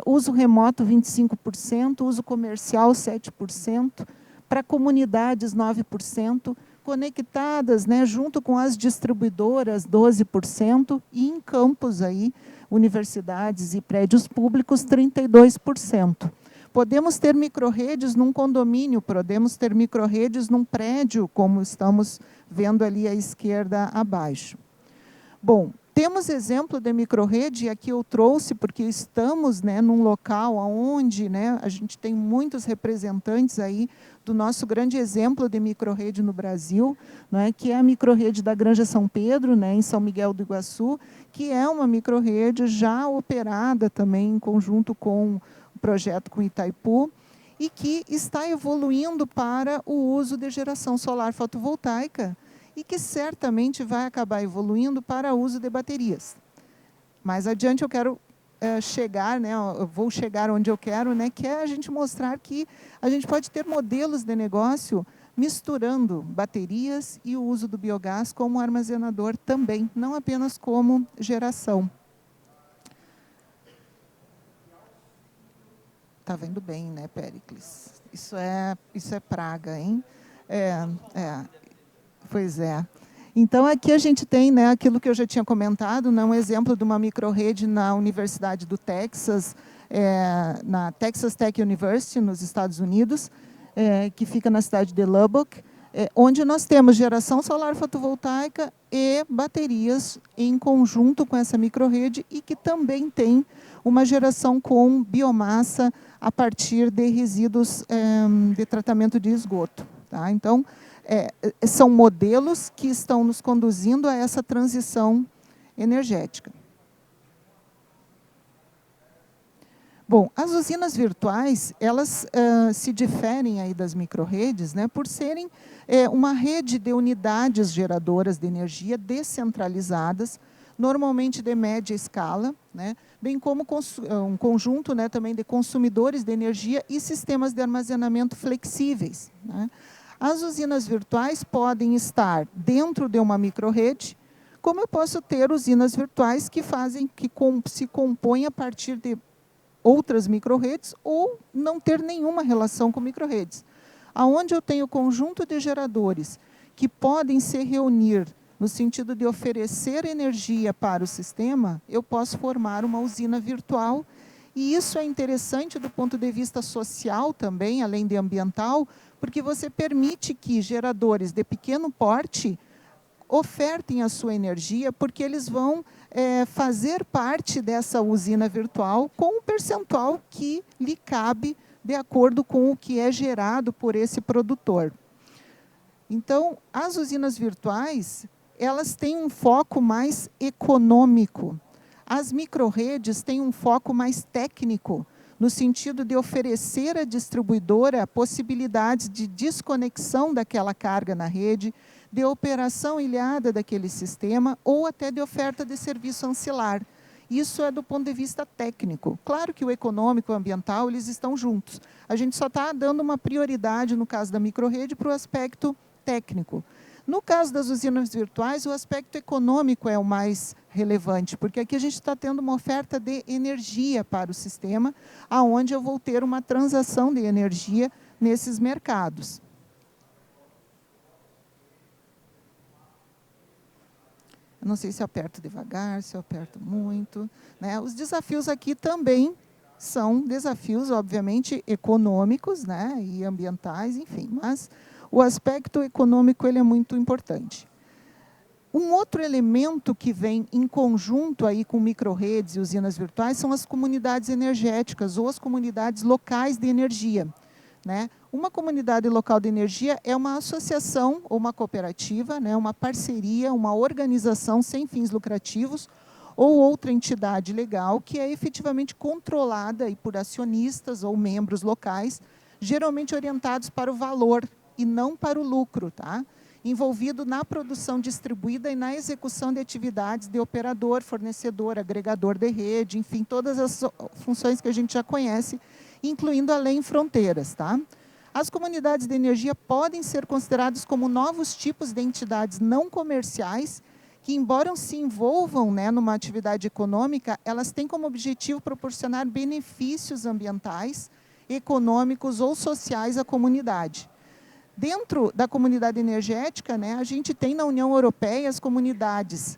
uso remoto, 25%, uso comercial, 7%, para comunidades, 9%, conectadas, né, junto com as distribuidoras, 12%, e em campos, aí, universidades e prédios públicos, 32%. Podemos ter microrredes num condomínio, podemos ter microrredes num prédio, como estamos vendo ali à esquerda abaixo. Bom, temos exemplo de microrrede, e aqui eu trouxe, porque estamos, né, num local onde, né, a gente tem muitos representantes aí do nosso grande exemplo de microrrede no Brasil, né, que é a microrrede da Granja São Pedro, né, em São Miguel do Iguaçu, que é uma microrrede já operada também em conjunto com o projeto com Itaipu, e que está evoluindo para o uso de geração solar fotovoltaica, e que certamente vai acabar evoluindo para o uso de baterias. Mais adiante eu quero chegar, né, eu vou chegar onde eu quero, né, que é a gente mostrar que a gente pode ter modelos de negócio misturando baterias e o uso do biogás como armazenador também, não apenas como geração. Está vendo bem, né, Péricles? Isso é praga, hein? Pois é. Então, aqui a gente tem, né, aquilo que eu já tinha comentado, né, um exemplo de uma microrrede na Universidade do Texas, na Texas Tech University, nos Estados Unidos, que fica na cidade de Lubbock, onde nós temos geração solar fotovoltaica e baterias em conjunto com essa microrrede, e que também tem uma geração com biomassa a partir de resíduos de tratamento de esgoto. Tá? Então, são modelos que estão nos conduzindo a essa transição energética. Bom, as usinas virtuais, elas se diferem aí das microrredes, né, por serem uma rede de unidades geradoras de energia descentralizadas, normalmente de média escala, né, bem como um conjunto, né, também de consumidores de energia e sistemas de armazenamento flexíveis, né. As usinas virtuais podem estar dentro de uma microrrede, como eu posso ter usinas virtuais que se compõem a partir de outras microrredes, ou não ter nenhuma relação com microrredes. Aonde eu tenho conjunto de geradores que podem se reunir no sentido de oferecer energia para o sistema, eu posso formar uma usina virtual. E isso é interessante do ponto de vista social também, além de ambiental, porque você permite que geradores de pequeno porte ofertem a sua energia, porque eles vão fazer parte dessa usina virtual com um percentual que lhe cabe de acordo com o que é gerado por esse produtor. Então, as usinas virtuais, elas têm um foco mais econômico. As microrredes têm um foco mais técnico, no sentido de oferecer à distribuidora possibilidades de desconexão daquela carga na rede, de operação ilhada daquele sistema, ou até de oferta de serviço ancilar. Isso é do ponto de vista técnico. Claro que o econômico e o ambiental, eles estão juntos. A gente só está dando uma prioridade, no caso da microrrede, para o aspecto técnico. No caso das usinas virtuais, o aspecto econômico é o mais relevante, porque aqui a gente está tendo uma oferta de energia para o sistema, aonde eu vou ter uma transação de energia nesses mercados. Eu não sei se eu aperto devagar, se eu aperto muito, né? Os desafios aqui também são desafios, obviamente, econômicos, né, e ambientais, enfim, mas o aspecto econômico ele é muito importante. Um outro elemento que vem em conjunto aí com microrredes e usinas virtuais são as comunidades energéticas ou as comunidades locais de energia, né? Uma comunidade local de energia é uma associação ou uma cooperativa, né, uma parceria, uma organização sem fins lucrativos, ou outra entidade legal que é efetivamente controlada aí por acionistas ou membros locais, geralmente orientados para o valor e não para o lucro, tá? Envolvido na produção distribuída e na execução de atividades de operador, fornecedor, agregador de rede, enfim, todas as funções que a gente já conhece, incluindo além fronteiras, tá? As comunidades de energia podem ser consideradas como novos tipos de entidades não comerciais que, embora se envolvam, né, numa atividade econômica, elas têm como objetivo proporcionar benefícios ambientais, econômicos ou sociais à comunidade. Dentro da comunidade energética, né, a gente tem na União Europeia as comunidades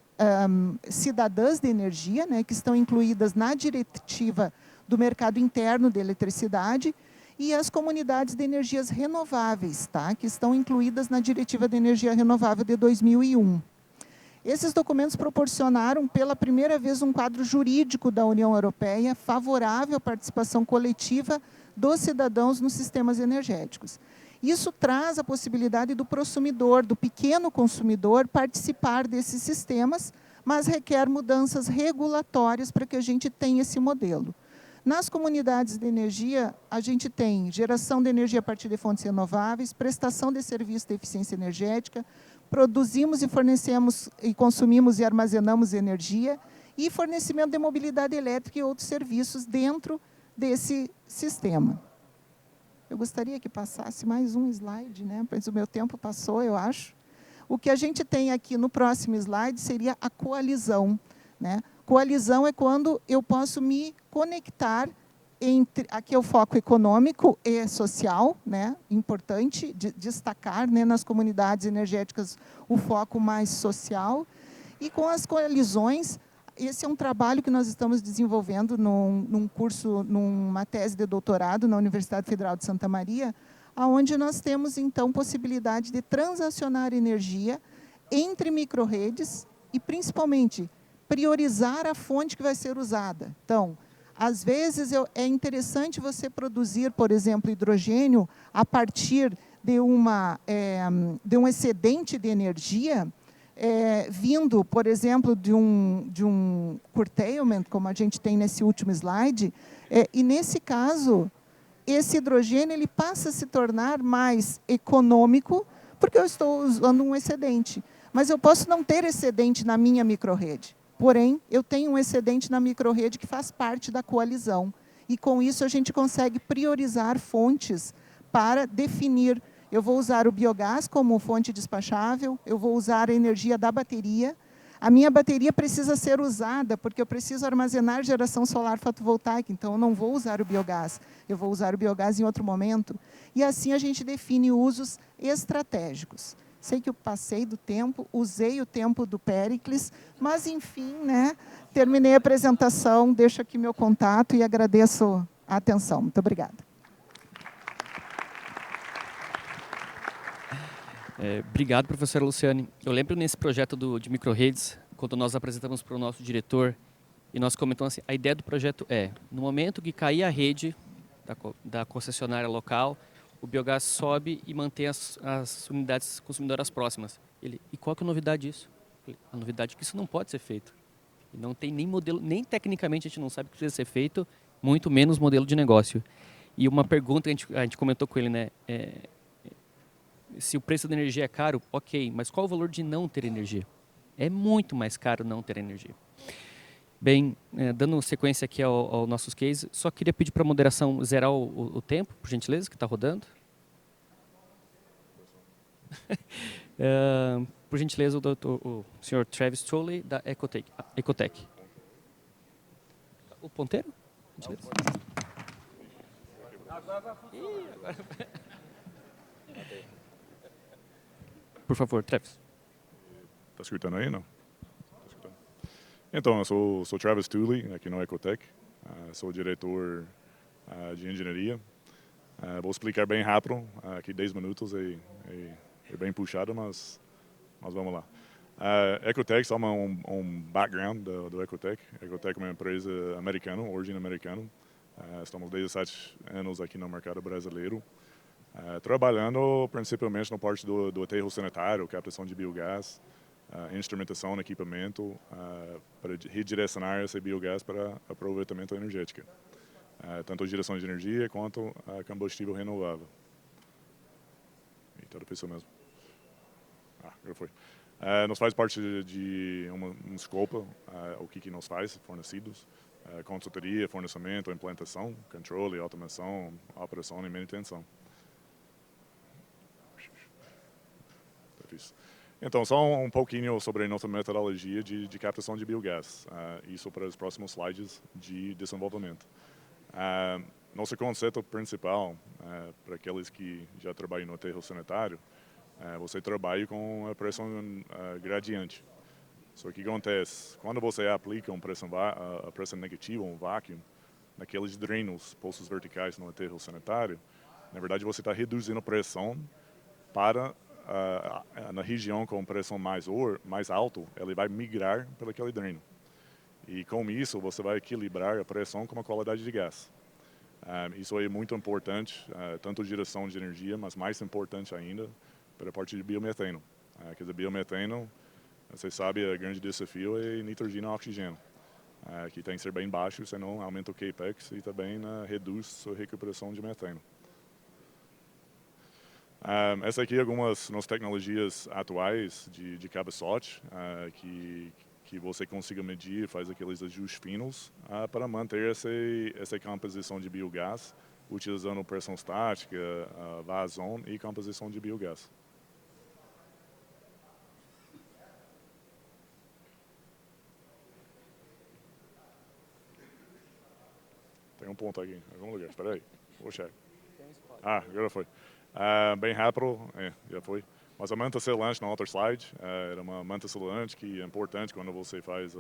cidadãs de energia, né, que estão incluídas na diretiva do mercado interno de eletricidade, e as comunidades de energias renováveis, tá, que estão incluídas na diretiva de energia renovável de 2001. Esses documentos proporcionaram, pela primeira vez, um quadro jurídico da União Europeia favorável à participação coletiva dos cidadãos nos sistemas energéticos. Isso traz a possibilidade do prosumidor, do pequeno consumidor, participar desses sistemas, mas requer mudanças regulatórias para que a gente tenha esse modelo. Nas comunidades de energia, a gente tem geração de energia a partir de fontes renováveis, prestação de serviço de eficiência energética, produzimos e fornecemos e consumimos e armazenamos energia e fornecimento de mobilidade elétrica e outros serviços dentro desse sistema. Eu gostaria que passasse mais um slide, né? Pois o meu tempo passou, eu acho. O que a gente tem aqui no próximo slide seria a coalizão, né? Coalizão é quando eu posso me conectar entre, aqui é o foco econômico e social, né? Importante destacar, né, nas comunidades energéticas o foco mais social, e com as coalizões, esse é um trabalho que nós estamos desenvolvendo num curso, numa tese de doutorado na Universidade Federal de Santa Maria, onde nós temos, então, possibilidade de transacionar energia entre microrredes e, principalmente, priorizar a fonte que vai ser usada. Então, às vezes, é interessante você produzir, por exemplo, hidrogênio a partir de um excedente de energia, vindo, por exemplo, de um curtailment, como a gente tem nesse último slide, e, nesse caso, esse hidrogênio ele passa a se tornar mais econômico, porque eu estou usando um excedente. Mas eu posso não ter excedente na minha microrrede. Porém, eu tenho um excedente na microrrede que faz parte da coalizão. E, com isso, a gente consegue priorizar fontes para definir. Eu vou usar o biogás como fonte despachável, eu vou usar a energia da bateria. A minha bateria precisa ser usada, porque eu preciso armazenar geração solar fotovoltaica, então eu não vou usar o biogás, eu vou usar o biogás em outro momento. E assim a gente define usos estratégicos. Sei que eu passei do tempo, usei o tempo do Péricles, mas, enfim, né, terminei a apresentação, deixo aqui meu contato e agradeço a atenção. Muito obrigada. Obrigado, professora Luciane. Eu lembro nesse projeto de microredes, quando nós apresentamos para o nosso diretor, e nós comentamos assim, a ideia do projeto no momento que cair a rede da concessionária local, o biogás sobe e mantém as unidades consumidoras próximas. E qual que é a novidade disso? A novidade é que isso não pode ser feito. E não tem nem modelo, nem tecnicamente a gente não sabe que precisa ser feito, muito menos modelo de negócio. E uma pergunta que a gente comentou com ele, né? Se o preço da energia é caro, ok, mas qual o valor de não ter energia? É muito mais caro não ter energia. Bem, dando sequência aqui ao nossos cases, só queria pedir para a moderação zerar o tempo, por gentileza, que está rodando. Por gentileza, o senhor Travis Trolley, da Ecotec. O ponteiro? Por favor, Travis. Está escutando aí, não? Tá escutando. Então, eu sou Travis Tooley, aqui no Ecotec. Sou diretor de engenharia. Vou explicar bem rápido, aqui 10 minutos é bem puxado, mas vamos lá. Ecotec, só um background do Ecotec. Ecotec é uma empresa americana, origem americana. Estamos 17 anos aqui no mercado brasileiro. Trabalhando principalmente na parte do aterro sanitário, captação de biogás, instrumentação, equipamento para redirecionar esse biogás para aproveitamento energético. Tanto geração de energia quanto combustível renovável. Eita, pessoa mesmo. Agora foi. Nós faz parte de um escopo, o que nos faz, fornecidos, consultoria, fornecimento, implantação, controle, automação, operação e manutenção. Então, só um pouquinho sobre a nossa metodologia de captação de biogás. Isso para os próximos slides de desenvolvimento. Nosso conceito principal, para aqueles que já trabalham no aterro sanitário, você trabalha com a pressão gradiente. Só que o que acontece? Quando você aplica a pressão negativa, um vácuo, naqueles drenos, poços verticais no aterro sanitário, na verdade você está reduzindo a pressão para na região com pressão mais alta, ele vai migrar para aquele dreno. E com isso você vai equilibrar a pressão com a qualidade de gás. Isso é muito importante, tanto geração de energia, mas mais importante ainda para a parte de biometano. Quer dizer, biometano, você sabe, o grande desafio é nitrogênio e oxigênio, que tem que ser bem baixo, senão aumenta o capex e também reduz a recuperação de metano. Essa aqui é algumas das nossas atuais de cabeçote, que você consiga medir, faz aqueles ajustes finos para manter essa composição de biogás, utilizando pressão estática, vazão e composição de biogás. Tem um ponto aqui, em algum lugar, espera aí, vou checar. Agora foi. Bem rápido, já foi. Mas a manta selante na outra slide, era uma manta selante que é importante quando você faz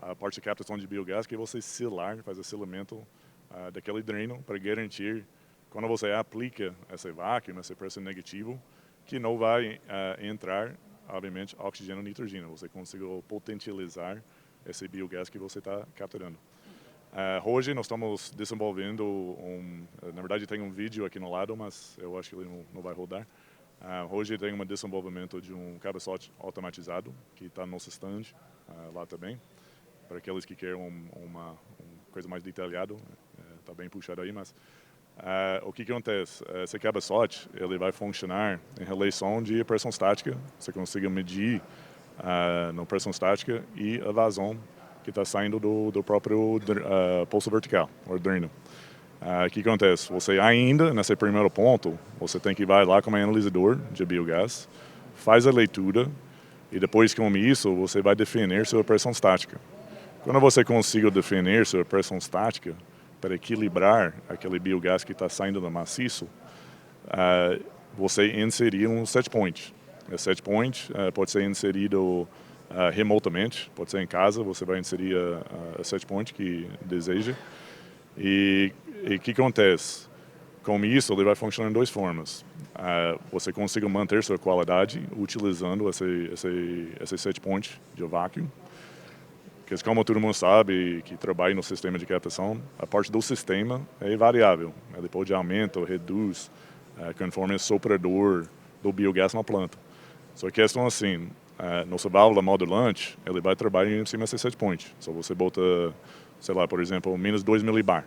a parte de captação de biogás, que você faz o selamento daquele dreno para garantir, quando você aplica esse vácuo, essa pressão negativa, que não vai entrar, obviamente, oxigênio e nitrogênio. Você conseguiu potencializar esse biogás que você está capturando. Hoje nós estamos desenvolvendo na verdade tem um vídeo aqui no lado, mas eu acho que ele não vai rodar. Hoje tem um desenvolvimento de um cabeçote automatizado, que está no nosso stand lá também. Para aqueles que querem uma coisa mais detalhada, está bem puxado aí, mas o que acontece? Esse cabeçote ele vai funcionar em relação de pressão estática, você consiga medir na pressão estática e a vazão que está saindo do próprio poço vertical, ou dreno. O que acontece? Você ainda, nesse primeiro ponto, você tem que ir lá com um analisador de biogás, faz a leitura, e depois com isso, você vai definir sua pressão estática. Quando você conseguir definir sua pressão estática, para equilibrar aquele biogás que está saindo do maciço, você inserir um set point. O set point pode ser inserido remotamente, pode ser em casa, você vai inserir a set point que deseja. E o que acontece? Com isso, ele vai funcionar em duas formas. Você consegue manter sua qualidade utilizando esse set point de vácuo. Porque como todo mundo sabe que trabalha no sistema de captação, a parte do sistema é variável. Ele pode aumentar ou reduz conforme o soprador do biogás na planta. Só que a questão assim, nossa válvula modulante, ele vai trabalhar em cima desse set point. Se você bota, sei lá, por exemplo, menos 2 milibar.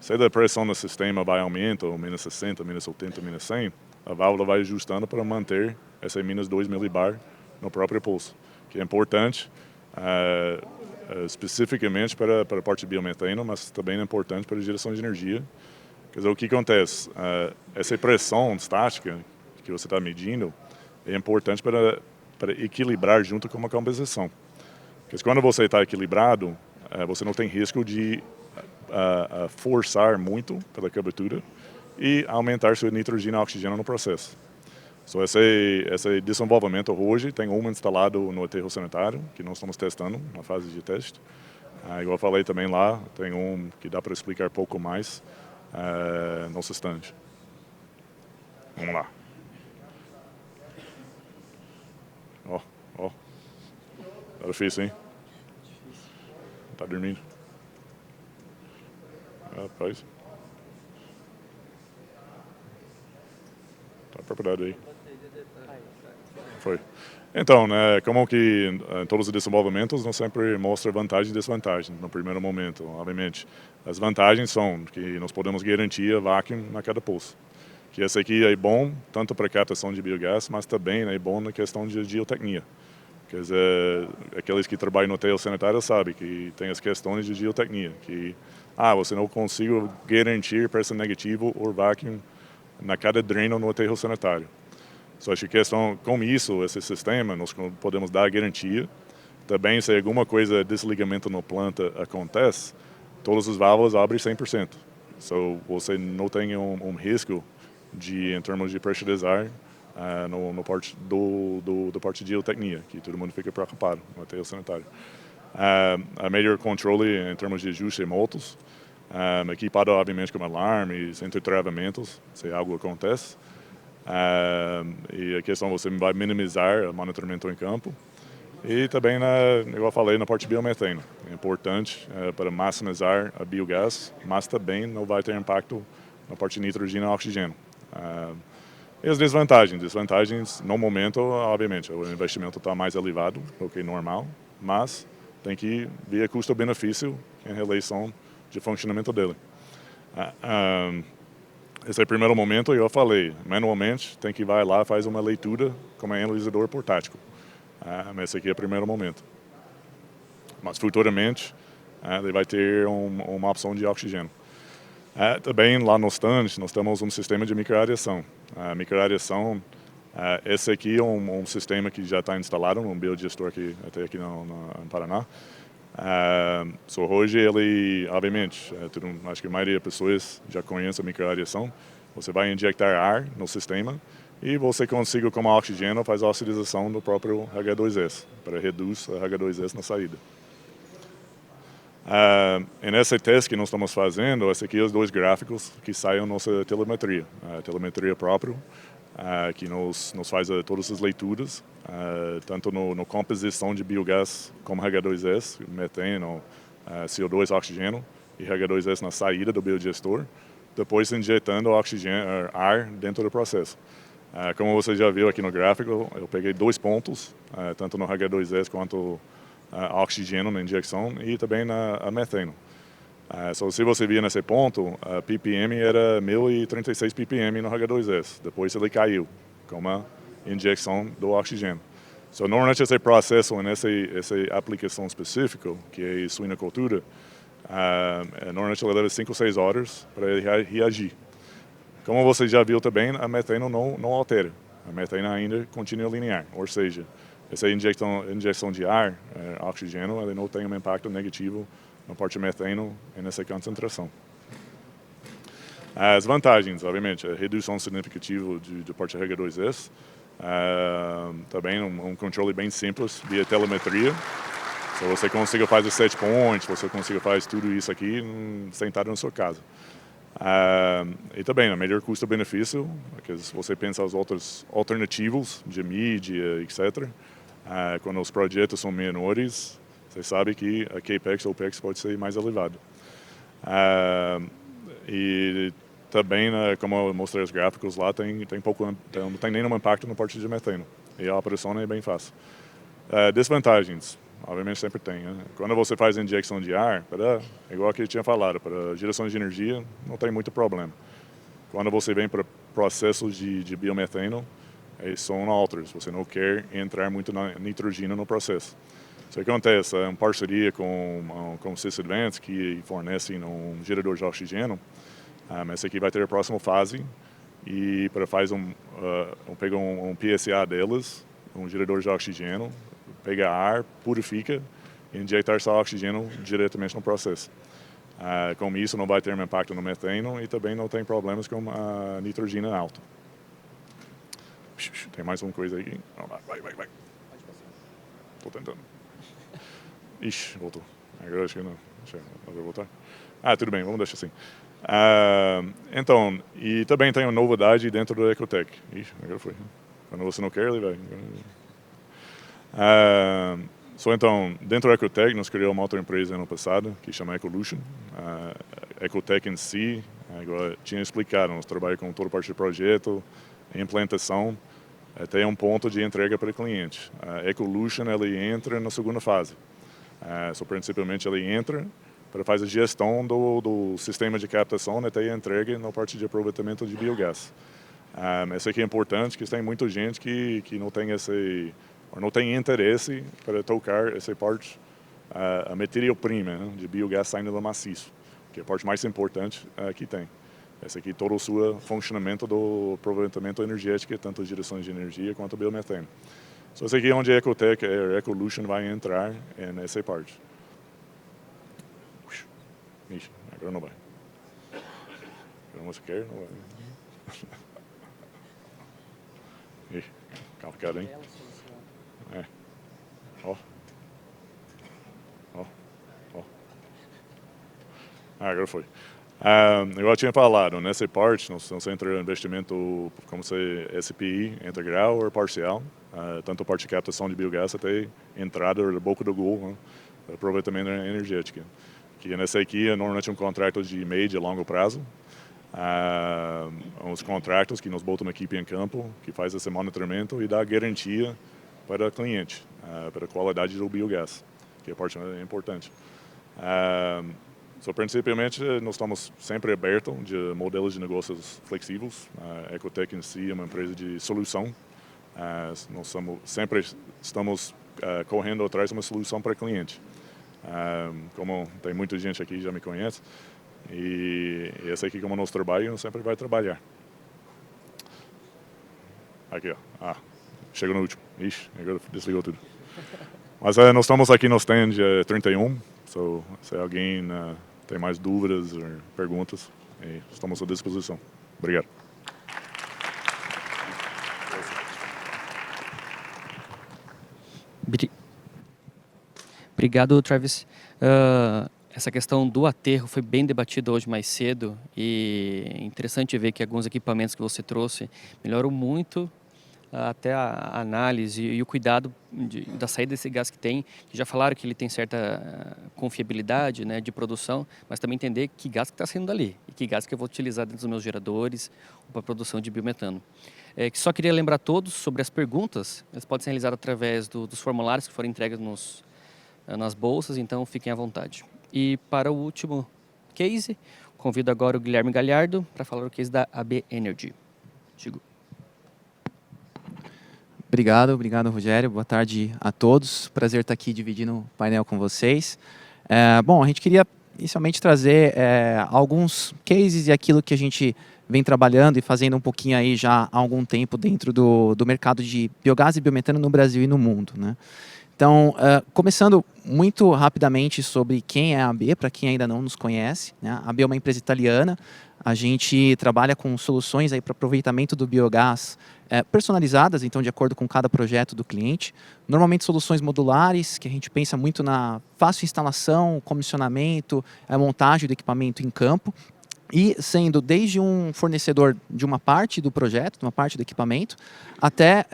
Se a pressão no sistema vai aumentar, ou menos 60, menos 80, menos 100, a válvula vai ajustando para manter essa menos 2 milibar no próprio pulso. Que é importante, especificamente para a parte de biometano, mas também é importante para a geração de energia. Quer dizer, o que acontece? Essa pressão estática que você está medindo é importante para equilibrar junto com uma compensação. Porque quando você está equilibrado, você não tem risco de forçar muito pela cobertura e aumentar seu nitrogênio e oxigênio no processo. So, esse desenvolvimento hoje tem instalado no aterro sanitário, que nós estamos testando na fase de teste. Igual eu falei também lá, tem que dá para explicar um pouco mais no stand. Vamos lá. Tá difícil, hein? Tá dormindo? Rapaz. Tá propriedade aí. Foi. Então, né, como que em todos os desenvolvimentos não sempre mostra vantagem e desvantagem no primeiro momento, obviamente. As vantagens são que nós podemos garantir vácuo na cada poço. Que esse aqui é bom tanto para captação de biogás, mas também é bom na questão de geotecnia. Quer dizer, aqueles que trabalham no aterro sanitário sabem que tem as questões de geotecnia, que você não consegue garantir pressão negativa ou vácuo na cada dreno no aterro sanitário. Só acho que questão com isso, esse sistema, nós podemos dar a garantia. Também, se alguma coisa, desligamento na planta acontece, todas as válvulas abrem 100%. So, você não tem um risco em termos de pressurizar no parte do parte de geotecnia, que todo mundo fica preocupado no aterro sanitário. A melhor controle em termos de ajuste remotos, equipado obviamente com alarmes, entretravamentos, se algo acontece. E a questão você vai minimizar o monitoramento em campo. E também, igual eu falei, na parte de biometano. É importante para maximizar a biogás, mas também não vai ter impacto na parte de nitrogênio e oxigênio. E as desvantagens? Desvantagens, no momento, obviamente, o investimento está mais elevado do que normal, mas tem que ver custo-benefício em relação de funcionamento dele. Esse é o primeiro momento, eu falei, manualmente tem que ir lá faz uma leitura como analisador portátil. Mas esse aqui é o primeiro momento. Mas futuramente ele vai ter uma opção de oxigênio. Também lá no stand nós temos um sistema de microareação. Microareação, esse aqui é um sistema que já está instalado num biodigestor até aqui no Paraná. Hoje ele, obviamente, acho que a maioria das pessoas já conhece a microareação. Você vai injetar ar no sistema e você consegue, como oxigênio, faz a oxidação do próprio H2S, para reduzir o H2S na saída. E nesse teste que nós estamos fazendo, esses aqui são os dois gráficos que saem da nossa telemetria. A telemetria própria, que nos faz todas as leituras, tanto no composição de biogás como H2S, metano, CO2, oxigênio, e H2S na saída do biodigestor, depois injetando ar dentro do processo. Como você já viu aqui no gráfico, eu peguei 2 pontos, tanto no H2S quanto oxigênio na injeção e também na metano. Se você via nesse ponto, a ppm era 1036 ppm no H2S. Depois ele caiu com uma injeção do oxigênio. Normalmente esse processo, nessa aplicação específica, que é suinocultura, normalmente ele leva 5 ou 6 horas para ele reagir. Como você já viu também, a metano não altera. A metano ainda continua linear, ou seja, essa injeção de ar, oxigênio, ele não tem um impacto negativo na parte de metano e nessa concentração. As vantagens, obviamente, a redução significativa de parte H2S, também um controle bem simples via telemetria. Se você consegue fazer set points, você consegue fazer tudo isso aqui sentado na sua casa. E também, a melhor custo-benefício, porque se você pensa as outras alternativas de mídia, etc., quando os projetos são menores, você sabe que a CAPEX ou OPEX pode ser mais elevado. E também, como eu mostrei os gráficos lá, não tem nenhum impacto na parte de metano. E a operação é bem fácil. Desvantagens, obviamente sempre tem. Né? Quando você faz injeção de ar, igual que eu tinha falado, para geração de energia, não tem muito problema. Quando você vem para processos de biometano, eles são outros. Você não quer entrar muito na nitrogênio no processo. Isso acontece, é uma parceria com o Sysvent, que fornece um gerador de oxigênio. Esse aqui vai ter a próxima fase e para fazer pega um PSA deles, um gerador de oxigênio, pega ar, purifica e injetar só oxigênio diretamente no processo. Com isso não vai ter um impacto no metano e também não tem problemas com a nitrogênio alta. Tem mais uma coisa aí. Vai. Estou tentando. Ixi, voltou. Agora acho que não. Vai voltar. Tudo bem, vamos deixar assim. Então, e também tem uma novidade dentro do Ecotec. Ixi, agora foi. Quando você não quer, ele vai. Então, dentro do Ecotec, nós criamos uma outra empresa ano passado, que chama Ecolution. Ecotec em si, agora tinha explicado, nós trabalhamos com toda a parte de projeto, implantação até um ponto de entrega para o cliente. A Ecolution ele entra na segunda fase. Principalmente ele entra para fazer a gestão do sistema de captação até a entrega na parte de aproveitamento de biogás. Isso aqui é importante, porque tem muita gente que não tem não tem interesse para tocar essa parte, a matéria-prima, né, de biogás saindo do maciço, que é a parte mais importante que tem. Esse aqui todo o seu funcionamento do aproveitamento energético, tanto as gerações de energia quanto o biometano. Esse aqui é onde a Ecotec, a Ecolution vai entrar nessa parte. Ixi, agora não vai. Agora você quer? Não vai. Ixi, complicado, hein? Ó. Agora foi. Igual eu tinha falado, nessa parte, nós entra investimento como se SPI integral ou parcial, tanto a parte de captação de biogás até entrada da boca do gol, né, aproveitamento energético. Que nessa aqui é normalmente um contrato de médio e longo prazo, uns contratos que nós botamos uma equipe em campo, que faz esse monitoramento e dá garantia para o cliente, para a qualidade do biogás, que é a parte importante. Principalmente, nós estamos sempre abertos de modelos de negócios flexíveis. A Ecotec em si é uma empresa de solução. Nós sempre estamos correndo atrás de uma solução para o cliente. Como tem muita gente aqui que já me conhece, e esse aqui, como nosso trabalho, sempre vai trabalhar. Aqui, ó. Chegou no último. Ixi, agora desligou tudo. Mas nós estamos aqui no stand 31, se alguém tem mais dúvidas ou perguntas, estamos à disposição. Obrigado. Obrigado, Travis. Essa questão do aterro foi bem debatida hoje mais cedo e é interessante ver que alguns equipamentos que você trouxe melhoram muito até a análise e o cuidado da saída desse gás que tem, que já falaram que ele tem certa confiabilidade, né, de produção, mas também entender que gás que está saindo dali e que gás que eu vou utilizar dentro dos meus geradores para a produção de biometano. Que só queria lembrar a todos sobre as perguntas, elas podem ser realizadas através dos formulários que foram entregues nas bolsas, então fiquem à vontade. E para o último case, convido agora o Guilherme Galhardo para falar o case da AB Energy. Chico. Obrigado, Rogério. Boa tarde a todos. Prazer estar aqui dividindo o painel com vocês. Bom, a gente queria inicialmente trazer alguns cases e aquilo que a gente vem trabalhando e fazendo um pouquinho aí já há algum tempo dentro do mercado de biogás e biometano no Brasil e no mundo, né? Então, começando muito rapidamente sobre quem é a AB, para quem ainda não nos conhece, né? A AB é uma empresa italiana. A gente trabalha com soluções aí para aproveitamento do biogás personalizadas, então de acordo com cada projeto do cliente. Normalmente soluções modulares, que a gente pensa muito na fácil instalação, comissionamento, montagem do equipamento em campo. E sendo desde um fornecedor de uma parte do projeto, de uma parte do equipamento, até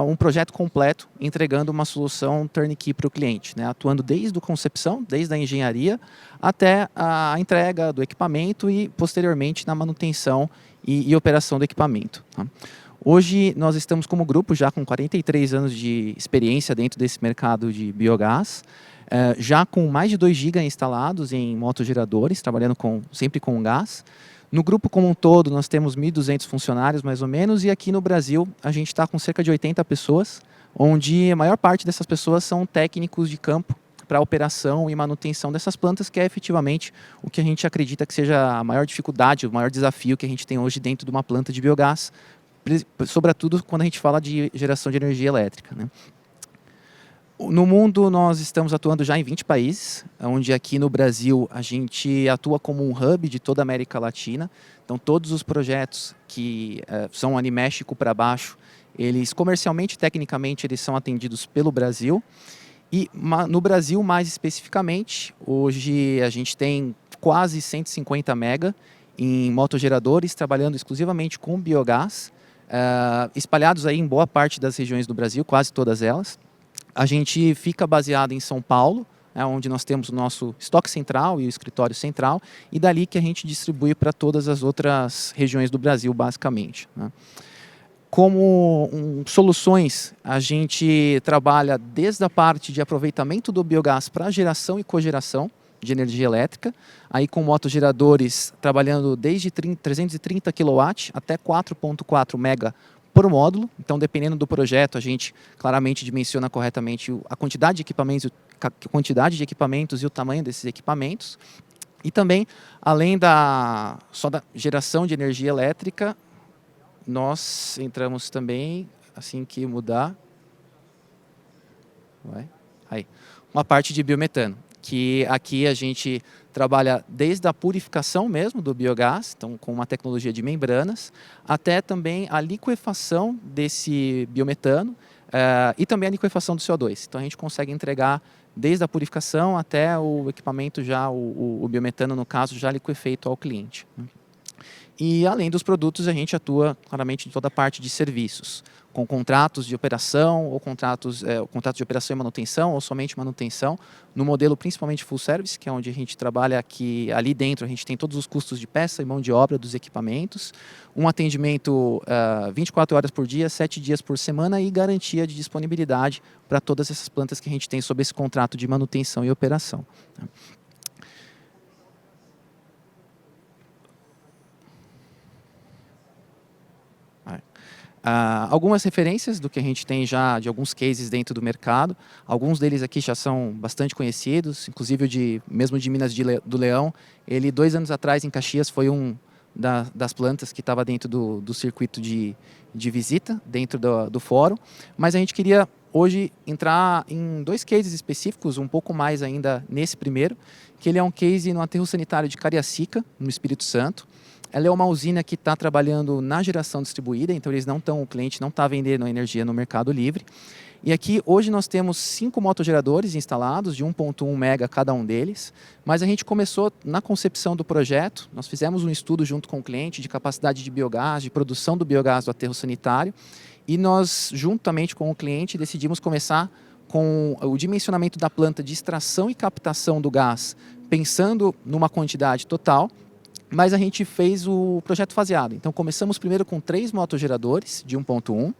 um projeto completo, entregando uma solução turnkey para o cliente, né? Atuando desde a concepção, desde a engenharia, até a entrega do equipamento e, posteriormente, na manutenção e operação do equipamento, tá? Hoje, nós estamos como grupo já com 43 anos de experiência dentro desse mercado de biogás, já com mais de 2 GB instalados em motogeradores, trabalhando sempre com gás. No grupo como um todo, nós temos 1.200 funcionários, mais ou menos, e aqui no Brasil a gente está com cerca de 80 pessoas, onde a maior parte dessas pessoas são técnicos de campo para a operação e manutenção dessas plantas, que é efetivamente o que a gente acredita que seja a maior dificuldade, o maior desafio que a gente tem hoje dentro de uma planta de biogás, sobretudo quando a gente fala de geração de energia elétrica, né? No mundo, nós estamos atuando já em 20 países, onde aqui no Brasil a gente atua como um hub de toda a América Latina. Então, todos os projetos que são ali México para baixo, eles comercialmente, tecnicamente, eles são atendidos pelo Brasil. E no Brasil, mais especificamente, hoje a gente tem quase 150 mega em motogeradores, trabalhando exclusivamente com biogás, espalhados aí em boa parte das regiões do Brasil, quase todas elas. A gente fica baseado em São Paulo, onde nós temos o nosso estoque central e o escritório central, e dali que a gente distribui para todas as outras regiões do Brasil, basicamente, né? Como soluções, a gente trabalha desde a parte de aproveitamento do biogás para geração e cogeração de energia elétrica, aí com motogeradores trabalhando desde 330 kW até 4,4 mega por módulo. Então, dependendo do projeto, a gente claramente dimensiona corretamente a quantidade de equipamentos e o tamanho desses equipamentos. E também, além só da geração de energia elétrica, nós entramos também, assim que mudar, uma parte de biometano, que aqui a gente trabalha desde a purificação mesmo do biogás, então com uma tecnologia de membranas, até também a liquefação desse biometano e também a liquefação do CO2. Então a gente consegue entregar desde a purificação até o equipamento já, o biometano no caso, já liquefeito ao cliente. E além dos produtos, a gente atua claramente em toda a parte de serviços, com contratos de operação, ou contratos de operação e manutenção, ou somente manutenção, no modelo principalmente full service, que é onde a gente trabalha aqui, ali dentro a gente tem todos os custos de peça e mão de obra dos equipamentos, um atendimento 24 horas por dia, 7 dias por semana e garantia de disponibilidade para todas essas plantas que a gente tem sob esse contrato de manutenção e operação. Algumas referências do que a gente tem já de alguns cases dentro do mercado. Alguns deles aqui já são bastante conhecidos, inclusive mesmo de Minas do Leão. Ele, 2 anos atrás, em Caxias, foi das plantas que estava dentro do circuito de visita, dentro do fórum. Mas a gente queria hoje entrar em 2 cases específicos, um pouco mais ainda nesse primeiro, que ele é um case no aterro sanitário de Cariacica, no Espírito Santo. Ela é uma usina que está trabalhando na geração distribuída, então o cliente não está vendendo energia no Mercado Livre. E aqui hoje nós temos 5 motogeradores instalados, de 1,1 mega cada um deles, mas a gente começou na concepção do projeto, nós fizemos um estudo junto com o cliente de capacidade de biogás, de produção do biogás do aterro sanitário, e nós, juntamente com o cliente, decidimos começar com o dimensionamento da planta de extração e captação do gás, pensando numa quantidade total, mas a gente fez o projeto faseado. Então, começamos primeiro com 3 motogeradores de 1,1.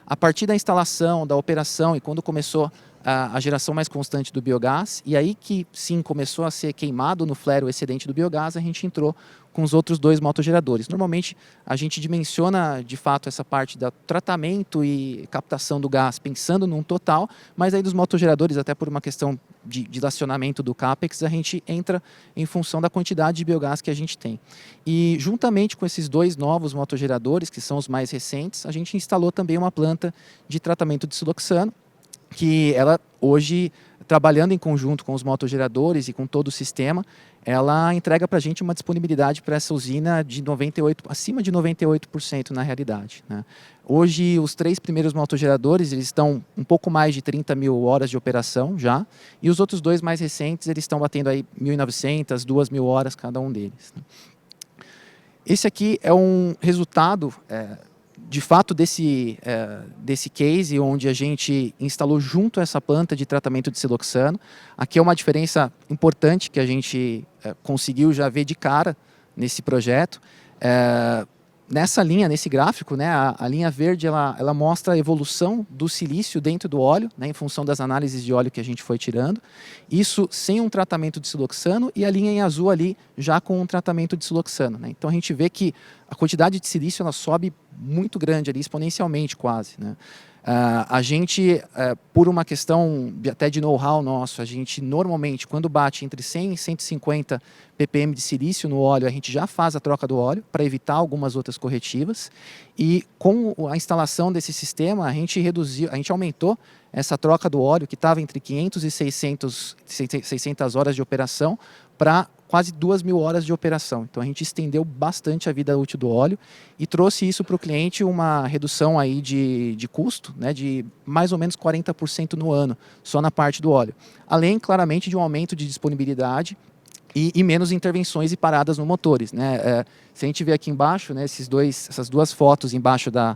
A partir da instalação, da operação e quando começou a geração mais constante do biogás, e aí que sim começou a ser queimado no flare o excedente do biogás, a gente entrou com os outros 2 motogeradores. Normalmente a gente dimensiona de fato essa parte do tratamento e captação do gás pensando num total, mas aí dos motogeradores, até por uma questão de dilacionamento do CAPEX, a gente entra em função da quantidade de biogás que a gente tem. E juntamente com esses 2 novos motogeradores, que são os mais recentes, a gente instalou também uma planta de tratamento de siloxano, que ela hoje, trabalhando em conjunto com os motogeradores e com todo o sistema, ela entrega para a gente uma disponibilidade para essa usina de acima de 98% na realidade, né? Hoje, os 3 primeiros motogeradores eles estão um pouco mais de 30 mil horas de operação já, e os outros 2 mais recentes eles estão batendo aí 1.900, 2.000 horas cada um deles, né? Esse aqui é um resultado de fato desse case onde a gente instalou junto a essa planta de tratamento de siloxano. Aqui é uma diferença importante que a gente conseguiu já ver de cara nesse projeto. Nessa linha, nesse gráfico, né, a linha verde ela mostra a evolução do silício dentro do óleo, né, em função das análises de óleo que a gente foi tirando. Isso sem um tratamento de siloxano, e a linha em azul ali já com um tratamento de siloxano, né? Então a gente vê que a quantidade de silício ela sobe muito grande ali, exponencialmente quase, né? A gente, por uma questão até de know-how nosso, a gente normalmente, quando bate entre 100 e 150 ppm de silício no óleo, a gente já faz a troca do óleo para evitar algumas outras corretivas. E com a instalação desse sistema, a gente aumentou essa troca do óleo, que estava entre 500 e 600 horas de operação, para quase 2.000 horas de operação. Então a gente estendeu bastante a vida útil do óleo e trouxe isso para o cliente uma redução aí de custo, né, de mais ou menos 40% no ano, só na parte do óleo. Além, claramente, de um aumento de disponibilidade e menos intervenções e paradas nos motores, né? Se a gente vê aqui embaixo, né, essas 2 fotos embaixo da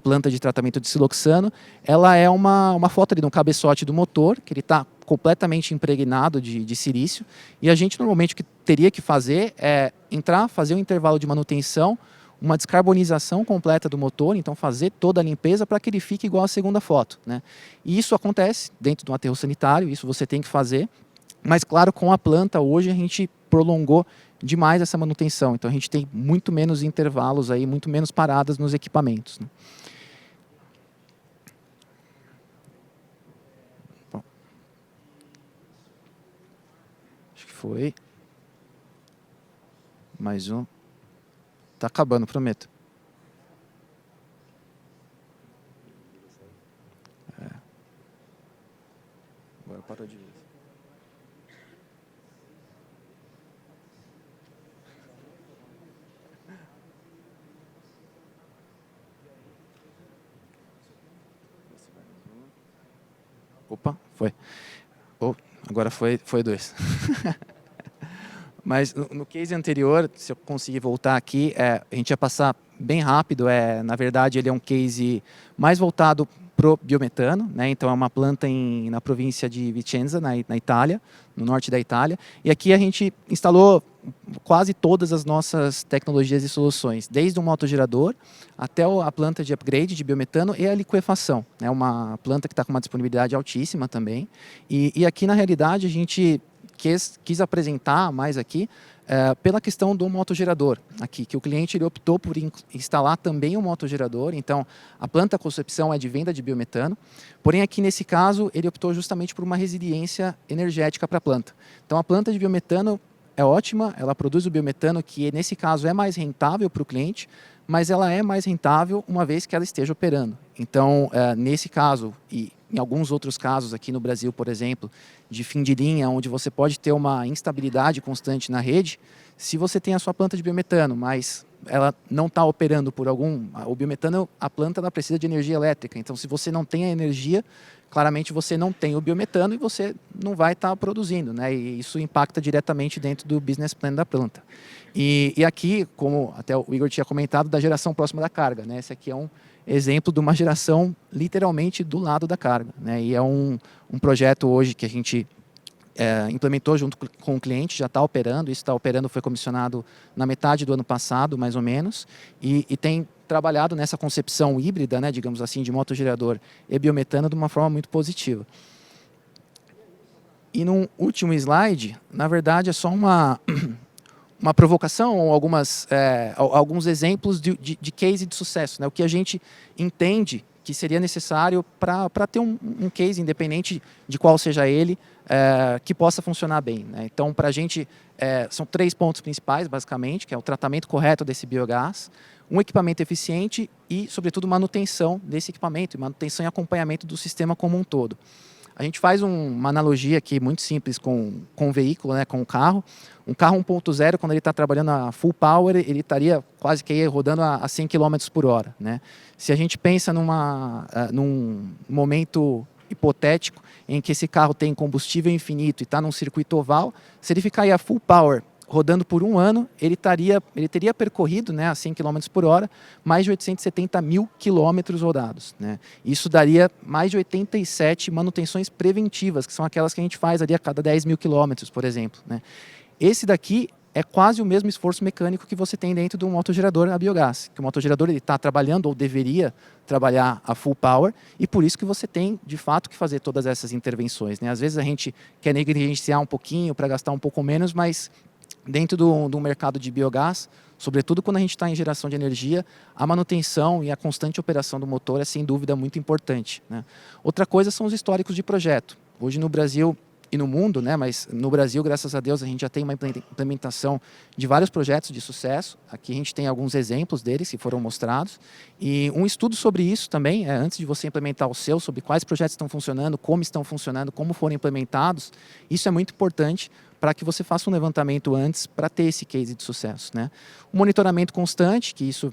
planta de tratamento de siloxano, ela é uma foto ali no cabeçote do motor, que ele está completamente impregnado de silício, e a gente normalmente o que teria que fazer é entrar, fazer um intervalo de manutenção, uma descarbonização completa do motor, então fazer toda a limpeza para que ele fique igual à segunda foto, né? E isso acontece dentro de um aterro sanitário, isso você tem que fazer, mas claro, com a planta hoje a gente prolongou demais essa manutenção, então a gente tem muito menos intervalos aí, muito menos paradas nos equipamentos, né? Bom. Acho que foi mais um. Tá acabando, prometo. Agora parou de vez. Opa, foi. Oh, agora foi dois. Mas no case anterior, se eu conseguir voltar aqui, a gente ia passar bem rápido. Na verdade, ele é um case mais voltado para o biometano, né? Então, é uma planta na província de Vicenza, na Itália, no norte da Itália. E aqui a gente instalou quase todas as nossas tecnologias e soluções, desde um motogerador até a planta de upgrade de biometano e a liquefação. É uma planta que está com uma disponibilidade altíssima também. E aqui, na realidade, a gente quis apresentar mais aqui pela questão do motogerador aqui, que o cliente ele optou por instalar também um motogerador. Então, a planta concepção é de venda de biometano, porém aqui nesse caso ele optou justamente por uma resiliência energética para a planta. Então, a planta de biometano é ótima, ela produz o biometano que nesse caso é mais rentável para o cliente, mas ela é mais rentável uma vez que ela esteja operando. Então, nesse caso, e em alguns outros casos aqui no Brasil, por exemplo, de fim de linha, onde você pode ter uma instabilidade constante na rede, se você tem a sua planta de biometano, mas ela não está operando por o biometano, a planta ela precisa de energia elétrica. Então, se você não tem a energia, claramente você não tem o biometano e você não vai estar produzindo, né? E isso impacta diretamente dentro do business plan da planta. E aqui, como até o Igor tinha comentado, da geração próxima da carga, né? Esse aqui é um exemplo de uma geração literalmente do lado da carga, né? E é um projeto hoje que a gente implementou junto com o cliente, já está operando, isso está operando, foi comissionado na metade do ano passado, mais ou menos, e tem trabalhado nessa concepção híbrida, né, digamos assim, de motogerador e biometano de uma forma muito positiva. E no último slide, na verdade, é só uma provocação ou alguns exemplos de case de sucesso, né? O que a gente entende que seria necessário para ter um case, independente de qual seja ele, que possa funcionar bem, né? Então, para a gente, são 3 pontos principais, basicamente, que é o tratamento correto desse biogás, um equipamento eficiente e, sobretudo, manutenção desse equipamento, manutenção e acompanhamento do sistema como um todo. A gente faz uma analogia aqui muito simples com o veículo, né, com o carro. Um carro 1.0, quando ele está trabalhando a full power, ele estaria quase que rodando a 100 km por hora, né? Se a gente pensa num momento hipotético em que esse carro tem combustível infinito e está num circuito oval, se ele ficar aí a full power rodando por um ano, ele teria percorrido, né, a 100 km por hora, mais de 870 mil quilômetros rodados, né? Isso daria mais de 87 manutenções preventivas, que são aquelas que a gente faz ali a cada 10 mil quilômetros, por exemplo, né? Esse daqui é quase o mesmo esforço mecânico que você tem dentro de um motogerador a biogás, que o motogerador está trabalhando ou deveria trabalhar a full power, e por isso que você tem, de fato, que fazer todas essas intervenções, né? Às vezes a gente quer negligenciar um pouquinho para gastar um pouco menos, mas dentro do mercado de biogás, sobretudo quando a gente está em geração de energia, a manutenção e a constante operação do motor é sem dúvida muito importante, né? Outra coisa são os históricos de projeto. Hoje no Brasil e no mundo, né, mas no Brasil, graças a Deus, a gente já tem uma implementação de vários projetos de sucesso. Aqui a gente tem alguns exemplos deles que foram mostrados. E um estudo sobre isso também, antes de você implementar o seu, sobre quais projetos estão funcionando, como foram implementados, isso é muito importante para que você faça um levantamento antes para ter esse case de sucesso, né? O monitoramento constante, que isso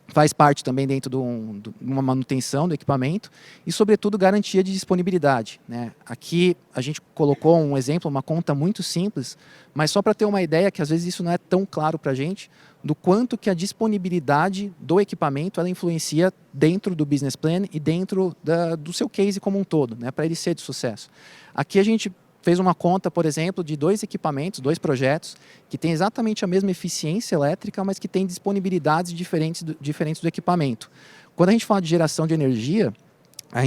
faz parte também dentro de uma manutenção do equipamento e, sobretudo, garantia de disponibilidade, né? Aqui a gente colocou um exemplo, uma conta muito simples, mas só para ter uma ideia que às vezes isso não é tão claro para a gente, do quanto que a disponibilidade do equipamento ela influencia dentro do business plan e dentro do seu case como um todo, né? Para ele ser de sucesso. Aqui a gente fez uma conta, por exemplo, de 2 equipamentos, 2 projetos, que têm exatamente a mesma eficiência elétrica, mas que têm disponibilidades diferentes do equipamento. Quando a gente fala de geração de energia,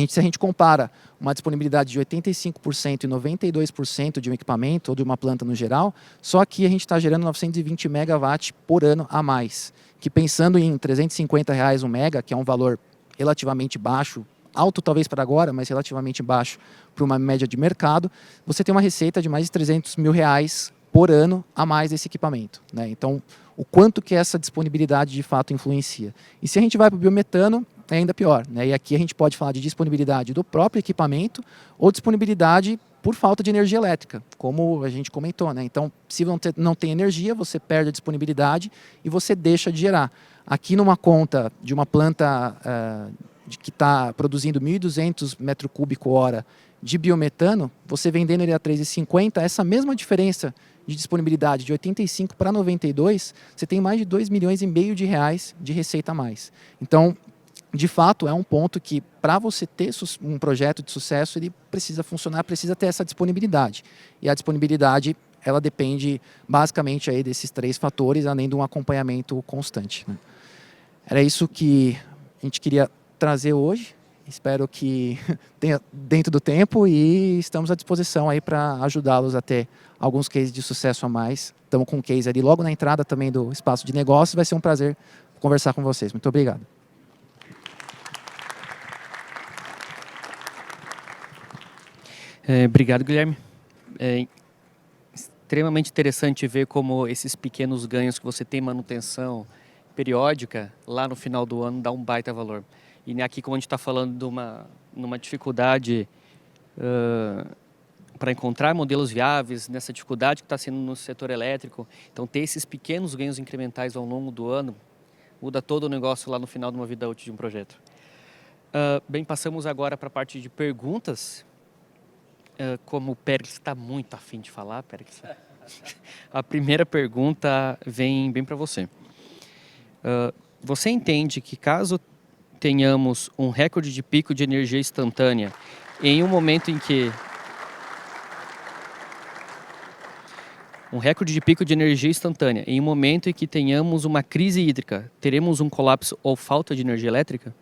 se a gente compara uma disponibilidade de 85% e 92% de um equipamento ou de uma planta no geral, só aqui a gente está gerando 920 megawatts por ano a mais, que pensando em R$350 um mega, que é um valor relativamente baixo, alto talvez para agora, mas relativamente baixo para uma média de mercado, você tem uma receita de mais de R$300 mil por ano a mais desse equipamento, né? Então, o quanto que essa disponibilidade de fato influencia. E se a gente vai para o biometano, é ainda pior, né? E aqui a gente pode falar de disponibilidade do próprio equipamento ou disponibilidade por falta de energia elétrica, como a gente comentou, né? Então, se não tem energia, você perde a disponibilidade e você deixa de gerar. Aqui numa conta de uma planta que está produzindo 1.200 metros cúbicos hora de biometano, você vendendo ele a 3,50, essa mesma diferença de disponibilidade de 85 para 92, você tem mais de 2,5 milhões de reais de receita a mais. Então, de fato, é um ponto que, para você ter um projeto de sucesso, ele precisa funcionar, precisa ter essa disponibilidade. E a disponibilidade, ela depende basicamente aí desses 3 fatores, além de um acompanhamento constante, né? Era isso que a gente queria trazer hoje. Espero que tenha dentro do tempo e estamos à disposição aí para ajudá-los a ter alguns cases de sucesso a mais. Estamos com um case ali logo na entrada também do espaço de negócios. Vai ser um prazer conversar com vocês. Muito obrigado. Obrigado, Guilherme. É extremamente interessante ver como esses pequenos ganhos que você tem manutenção periódica, lá no final do ano, dá um baita valor. E aqui, como a gente está falando de numa dificuldade para encontrar modelos viáveis, nessa dificuldade que está sendo no setor elétrico, então ter esses pequenos ganhos incrementais ao longo do ano muda todo o negócio lá no final de uma vida útil de um projeto. Bem, passamos agora para a parte de perguntas. Como o Pérez está muito afim de falar, Pérez, a primeira pergunta vem bem para você. Você entende que caso tenhamos um recorde de pico de energia instantânea em um momento em que tenhamos uma crise hídrica, teremos um colapso ou falta de energia elétrica?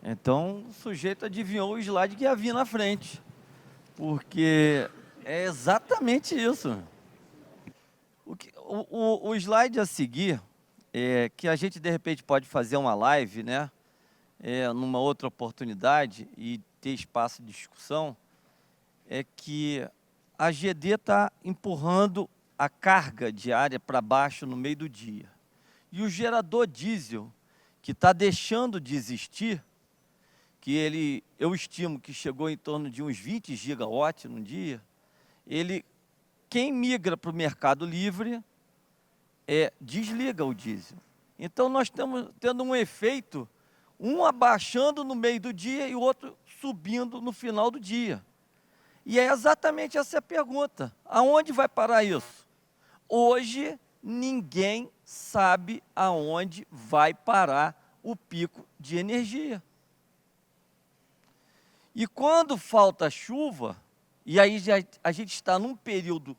Então, o sujeito adivinhou o slide que ia vir na frente, porque é exatamente isso. O slide a seguir, que a gente de repente pode fazer uma live, né, numa outra oportunidade e ter espaço de discussão, é que a GD está empurrando a carga diária para baixo no meio do dia. E o gerador diesel, que está deixando de existir, que eu estimo que chegou em torno de uns 20 gigawatts no dia, quem migra para o mercado livre desliga o diesel. Então, nós estamos tendo um efeito, um abaixando no meio do dia e o outro subindo no final do dia. E é exatamente essa a pergunta. Aonde vai parar isso? Hoje, ninguém sabe aonde vai parar o pico de energia. E quando falta chuva, e aí a gente está num período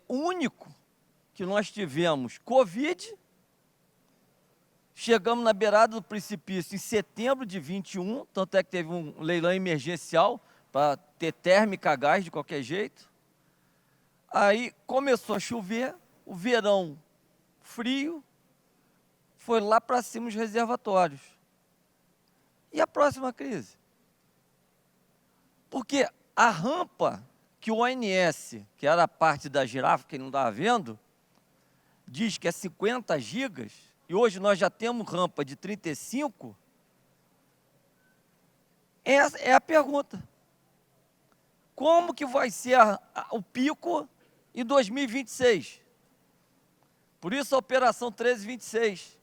único, que nós tivemos Covid, chegamos na beirada do precipício em setembro de 21, tanto é que teve um leilão emergencial para ter térmica a gás de qualquer jeito. Aí começou a chover, o verão frio, foi lá para cima os reservatórios. E a próxima crise? Porque a rampa que o ONS, que era a parte da girafa, que ele não estava vendo, diz que é 50 gigas, e hoje nós já temos rampa de 35, essa é a pergunta. Como que vai ser o pico em 2026? Por isso a operação 1326.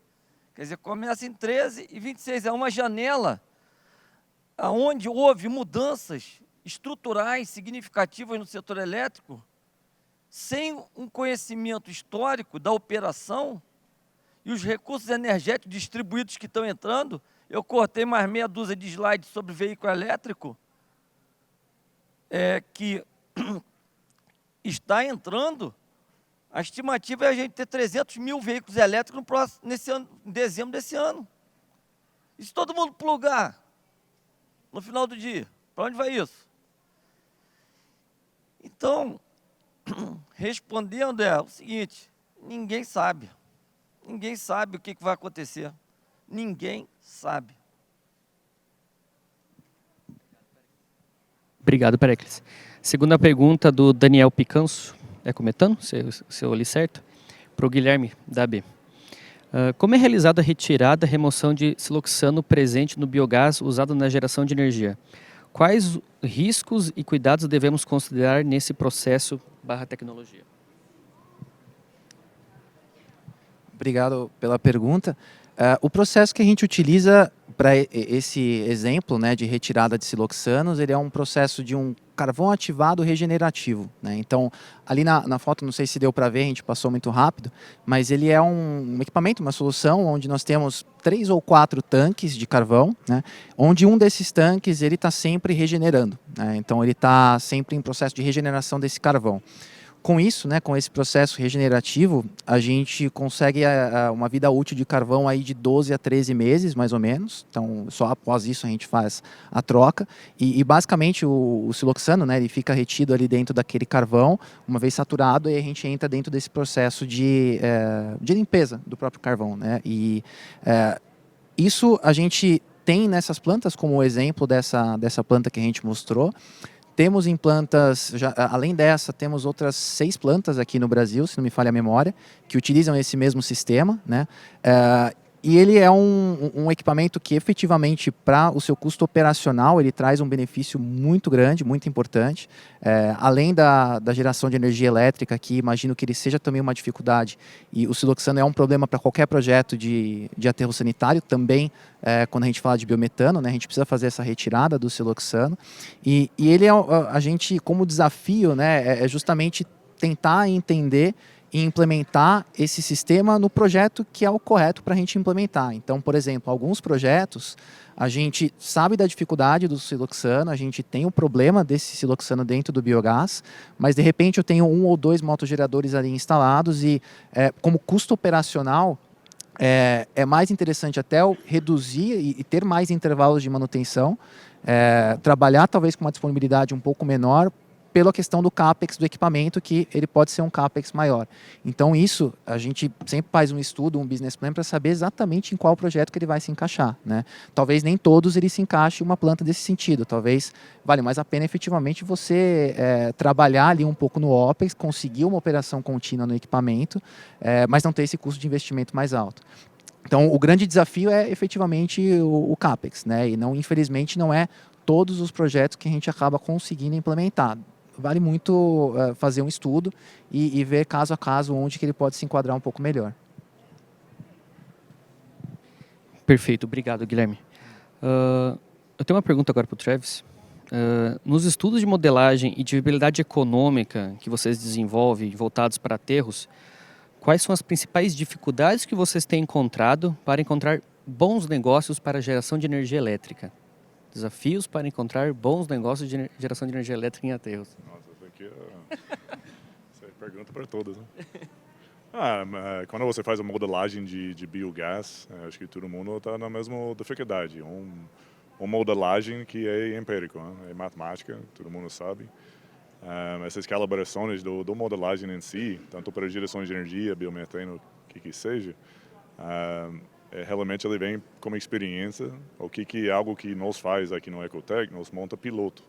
Quer dizer, começa em 13 e 26. É uma janela onde houve mudanças estruturais significativas no setor elétrico, sem um conhecimento histórico da operação e os recursos energéticos distribuídos que estão entrando. Eu cortei mais meia dúzia de slides sobre veículo elétrico, que está entrando. A estimativa é a gente ter 300 mil veículos elétricos nesse ano, em dezembro desse ano. E se todo mundo plugar no final do dia, para onde vai isso? Então, respondendo é o seguinte, ninguém sabe. Ninguém sabe o que vai acontecer. Ninguém sabe. Obrigado, Pericles. Segunda pergunta do Daniel Picanso, é com metano, se eu li certo, para o Guilherme, da AB. Como é realizada a retirada e remoção de siloxano presente no biogás usado na geração de energia? Quais riscos e cuidados devemos considerar nesse processo / tecnologia? Obrigado pela pergunta. O processo que a gente utiliza para esse exemplo, né, de retirada de siloxanos, ele é um processo de um carvão ativado regenerativo, né? Então, ali na foto, não sei se deu para ver, a gente passou muito rápido, mas ele é um equipamento, uma solução onde nós temos 3 ou 4 tanques de carvão, né, onde um desses tanques ele está sempre regenerando, né? Então, ele está sempre em processo de regeneração desse carvão. Com isso, né, com esse processo regenerativo, a gente consegue uma vida útil de carvão aí de 12 a 13 meses, mais ou menos. Então, só após isso a gente faz a troca. E basicamente, o siloxano, né, ele fica retido ali dentro daquele carvão, uma vez saturado, e a gente entra dentro desse processo de limpeza do próprio carvão, né? E isso a gente tem nessas plantas, como o exemplo dessa planta que a gente mostrou. Temos em plantas, além dessa, temos outras 6 plantas aqui no Brasil, se não me falha a memória, que utilizam esse mesmo sistema, né? E ele é um equipamento que efetivamente, para o seu custo operacional, ele traz um benefício muito grande, muito importante. Além da geração de energia elétrica, que imagino que ele seja também uma dificuldade, e o siloxano é um problema para qualquer projeto de aterro sanitário, também quando a gente fala de biometano, né, a gente precisa fazer essa retirada do siloxano. E ele a gente, como desafio, né, é justamente tentar entender e implementar esse sistema no projeto que é o correto para a gente implementar. Então, por exemplo, alguns projetos, a gente sabe da dificuldade do siloxano, a gente tem o problema desse siloxano dentro do biogás, mas de repente eu tenho 1 ou 2 motogeradores ali instalados e, como custo operacional, é mais interessante até eu reduzir e ter mais intervalos de manutenção, trabalhar talvez com uma disponibilidade um pouco menor, pela questão do CAPEX do equipamento, que ele pode ser um CAPEX maior. Então isso, a gente sempre faz um estudo, um business plan, para saber exatamente em qual projeto que ele vai se encaixar, né? Talvez nem todos ele se encaixe em uma planta desse sentido, talvez vale mais a pena efetivamente você trabalhar ali um pouco no OPEX, conseguir uma operação contínua no equipamento, mas não ter esse custo de investimento mais alto. Então, o grande desafio é efetivamente o CAPEX, né? E não, infelizmente, não é todos os projetos que a gente acaba conseguindo implementar. Vale muito fazer um estudo e ver caso a caso onde que ele pode se enquadrar um pouco melhor. Perfeito, obrigado, Guilherme. Eu tenho uma pergunta agora para o Travis. Nos estudos de modelagem e de viabilidade econômica que vocês desenvolvem voltados para aterros, quais são as principais dificuldades que vocês têm encontrado para encontrar bons negócios para a geração de energia elétrica? Desafios para encontrar bons negócios de geração de energia elétrica em aterros. Nossa, essa aqui essa é pergunta para todas, né? Quando você faz a modelagem de biogás, acho que todo mundo está na mesma dificuldade. Uma modelagem que é empírica, né? É matemática, todo mundo sabe. Essas calibrações do modelagem em si, tanto para geração de energia, biometano, o que seja, realmente ele vem como experiência, o que é algo que nós faz aqui no Ecotec, nós monta piloto.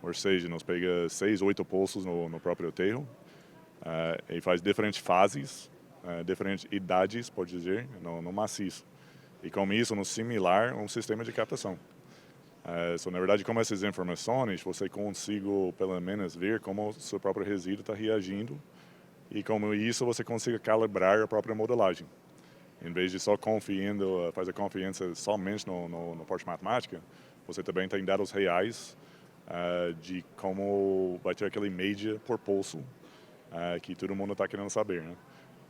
Ou seja, nós pega 6, 8 poços no próprio aterro e faz diferentes fases, diferentes idades, pode dizer, no maciço. E com isso, nos similar um sistema de captação. Na verdade, com essas informações, você consegue, pelo menos, ver como o seu próprio resíduo está reagindo e como isso você consiga calibrar a própria modelagem. Em vez de só fazer confiança somente no parte matemática, você também tem dados reais de como vai ter aquele média por poço que todo mundo está querendo saber, né?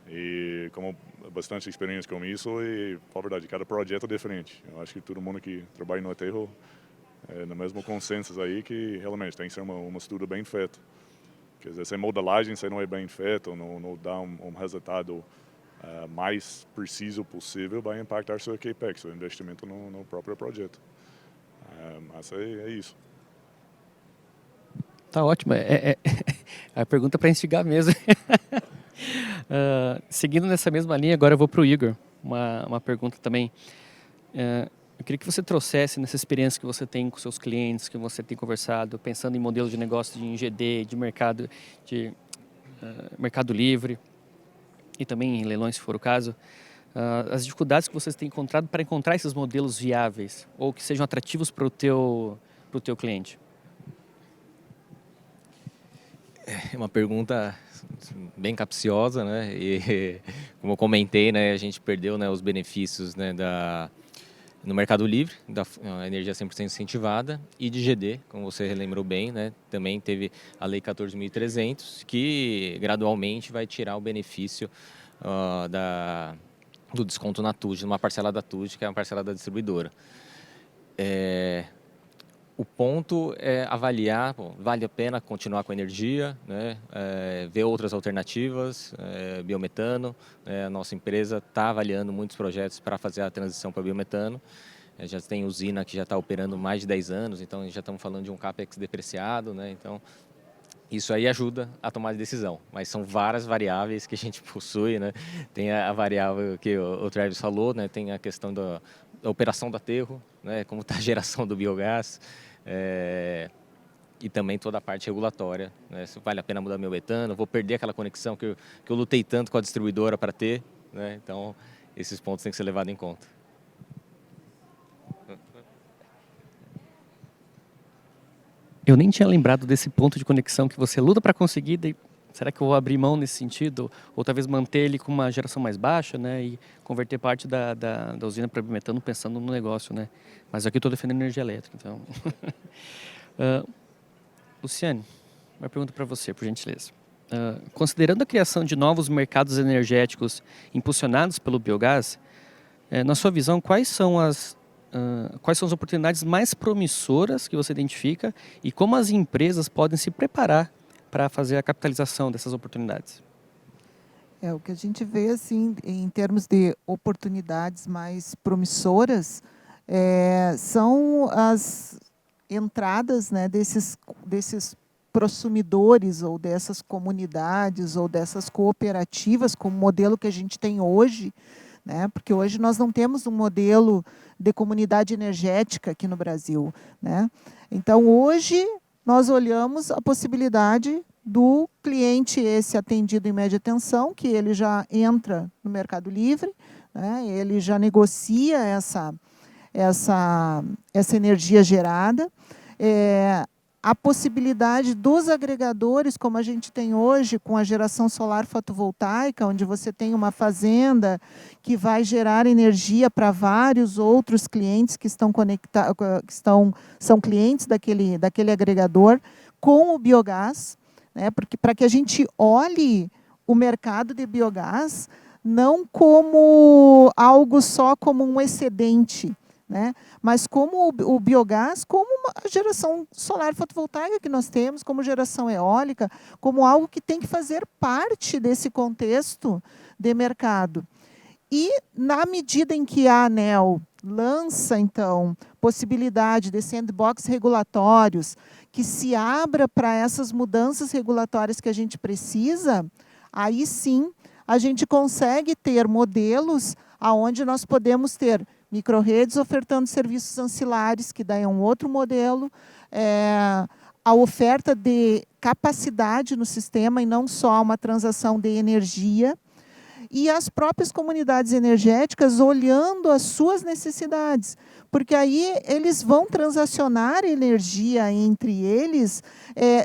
E como bastante experiência com isso e, na verdade, cada projeto é diferente. Eu acho que todo mundo que trabalha no aterro no mesmo consenso aí que realmente tem que ser um estudo bem feito. Quer dizer, sem modelagem, se não é bem feito, não dá um resultado mais preciso possível, vai impactar seu CAPEX, seu investimento no próprio projeto. Mas é isso. Tá ótimo, é a pergunta para instigar mesmo. Seguindo nessa mesma linha, agora eu vou para o Igor. Uma pergunta também. Eu queria que você trouxesse nessa experiência que você tem com seus clientes, que você tem conversado, pensando em modelo de negócio de GD, de mercado livre e também em leilões, se for o caso, as dificuldades que vocês têm encontrado para encontrar esses modelos viáveis ou que sejam atrativos para o teu cliente. É uma pergunta bem capciosa, né? E como eu comentei, né, a gente perdeu, né, os benefícios, né, no Mercado Livre, da energia 100% incentivada, e de GD, como você lembrou bem, né, também teve a Lei 14.300, que gradualmente vai tirar o benefício do desconto na TUD, numa parcela da TUD, que é uma parcela da distribuidora. O ponto é avaliar, vale a pena continuar com a energia, né? Ver outras alternativas, biometano. A nossa empresa está avaliando muitos projetos para fazer a transição para biometano. Já tem usina que já está operando mais de 10 anos, então já estamos falando de um CAPEX depreciado, né? Então, isso aí ajuda a tomar decisão, mas são várias variáveis que a gente possui, né? Tem a variável que o Travis falou, né? Tem a questão da operação do aterro, né? Como está a geração do biogás, e também toda a parte regulatória, né? Se vale a pena mudar meu metano, vou perder aquela conexão que eu lutei tanto com a distribuidora para ter, né? Então, esses pontos têm que ser levados em conta. Eu nem tinha lembrado desse ponto de conexão que você luta para conseguir. Será que eu vou abrir mão nesse sentido? Ou talvez manter ele com uma geração mais baixa, né? E converter parte da usina para biometano pensando no negócio, né? Mas aqui eu estou defendendo energia elétrica, então... Luciane, uma pergunta para você, por gentileza. Considerando a criação de novos mercados energéticos impulsionados pelo biogás, na sua visão, quais são as oportunidades mais promissoras que você identifica e como as empresas podem se preparar para fazer a capitalização dessas oportunidades? O que a gente vê assim, em termos de oportunidades mais promissoras são as entradas, né, desses prosumidores ou dessas comunidades ou dessas cooperativas, como o modelo que a gente tem hoje, né, porque hoje nós não temos um modelo de comunidade energética aqui no Brasil, né? Então, hoje, nós olhamos a possibilidade do cliente esse atendido em média tensão, que ele já entra no Mercado Livre, né, ele já negocia essa energia gerada, a possibilidade dos agregadores, como a gente tem hoje, com a geração solar fotovoltaica, onde você tem uma fazenda que vai gerar energia para vários outros clientes que estão conectados, são clientes daquele agregador, com o biogás, né? Porque para que a gente olhe o mercado de biogás não como algo só como um excedente, né? Mas como o biogás, como uma geração solar fotovoltaica que nós temos, como geração eólica, como algo que tem que fazer parte desse contexto de mercado. E, na medida em que a ANEEL lança, então, possibilidade de sandbox regulatórios, que se abra para essas mudanças regulatórias que a gente precisa, aí sim a gente consegue ter modelos onde nós podemos ter microrredes ofertando serviços ancilares, que daí é um outro modelo, a oferta de capacidade no sistema e não só uma transação de energia, e as próprias comunidades energéticas olhando as suas necessidades, porque aí eles vão transacionar energia entre eles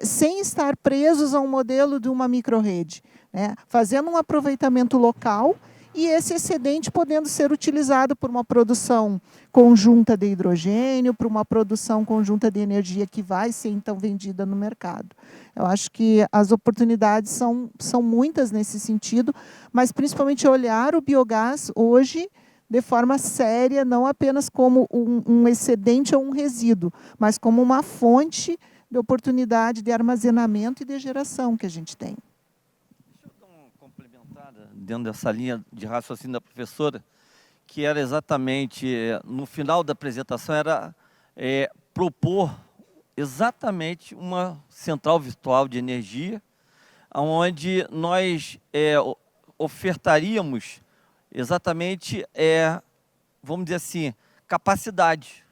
sem estar presos a um modelo de uma microrrede, né? Fazendo um aproveitamento local e esse excedente podendo ser utilizado por uma produção conjunta de hidrogênio, para uma produção conjunta de energia que vai ser, então, vendida no mercado. Eu acho que as oportunidades são muitas nesse sentido, mas principalmente olhar o biogás hoje de forma séria, não apenas como um excedente ou um resíduo, mas como uma fonte de oportunidade de armazenamento e de geração que a gente tem. Deixa eu dar uma complementada dentro dessa linha de raciocínio da professora, que era exatamente, no final da apresentação, era propor exatamente uma central virtual de energia, onde nós ofertaríamos exatamente, vamos dizer assim, capacidade,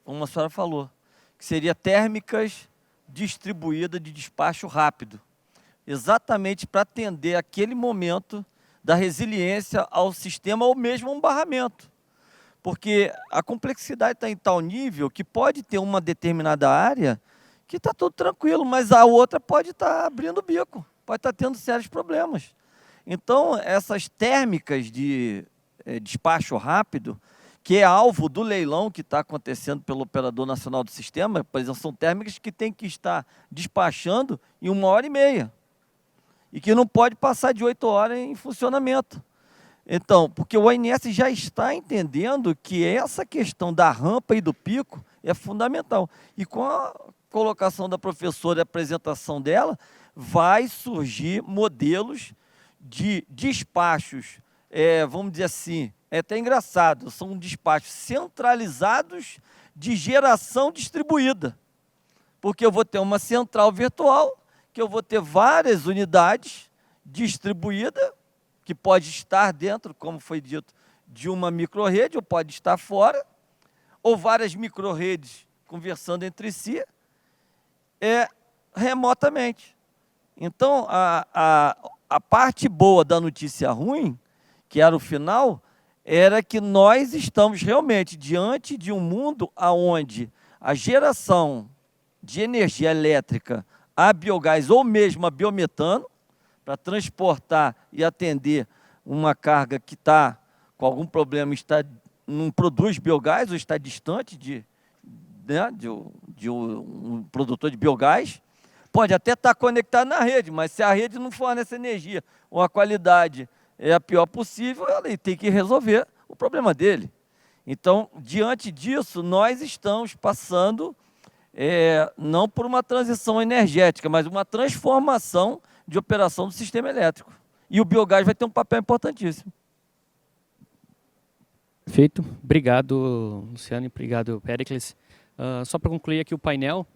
como a senhora falou, que seria térmicas distribuídas de despacho rápido, exatamente para atender aquele momento da resiliência ao sistema ou mesmo ao barramento. Porque a complexidade está em tal nível que pode ter uma determinada área que está tudo tranquilo, mas a outra pode estar abrindo o bico, pode estar tendo sérios problemas. Então, essas térmicas de despacho rápido, que é alvo do leilão que está acontecendo pelo Operador Nacional do Sistema, por exemplo, são térmicas que tem que estar despachando em 1h30 e que não pode passar de 8 horas em funcionamento. Então, porque o ONS já está entendendo que essa questão da rampa e do pico é fundamental. E com a colocação da professora e a apresentação dela, vai surgir modelos de despachos, vamos dizer assim, é até engraçado, são despachos centralizados de geração distribuída. Porque eu vou ter uma central virtual, que eu vou ter várias unidades distribuídas, que pode estar dentro, como foi dito, de uma microrrede, ou pode estar fora, ou várias microrredes conversando entre si, remotamente. Então, a parte boa da notícia ruim, que era o final, era que nós estamos realmente diante de um mundo onde a geração de energia elétrica a biogás ou mesmo a biometano, para transportar e atender uma carga que está com algum problema, não produz biogás ou está distante de um produtor de biogás, pode até estar conectado na rede, mas se a rede não fornece energia ou a qualidade é a pior possível, ele tem que resolver o problema dele. Então, diante disso, nós estamos passando não por uma transição energética, mas uma transformação de operação do sistema elétrico. E o biogás vai ter um papel importantíssimo. Perfeito. Obrigado, Luciano, e obrigado, Péricles. Só para concluir aqui o painel,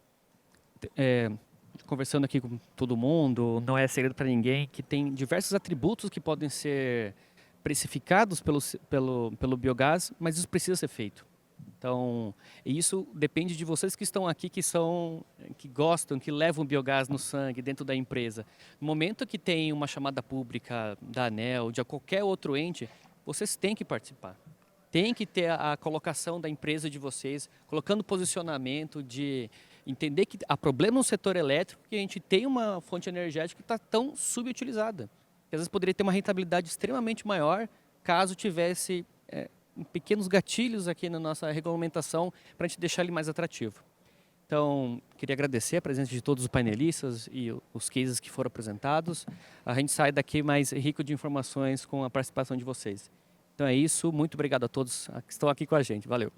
conversando aqui com todo mundo, não é segredo para ninguém que tem diversos atributos que podem ser precificados pelo biogás, mas isso precisa ser feito. Então, isso depende de vocês que estão aqui, que gostam, que levam o biogás no sangue dentro da empresa. No momento que tem uma chamada pública da ANEEL, de qualquer outro ente, vocês têm que participar. Tem que ter a colocação da empresa de vocês, colocando posicionamento de entender que há problema no setor elétrico, que a gente tem uma fonte energética que está tão subutilizada. Que às vezes poderia ter uma rentabilidade extremamente maior caso tivesse pequenos gatilhos aqui na nossa regulamentação para a gente deixar ele mais atrativo. Então, queria agradecer a presença de todos os painelistas e os cases que foram apresentados. A gente sai daqui mais rico de informações com a participação de vocês. Então é isso, muito obrigado a todos que estão aqui com a gente. Valeu!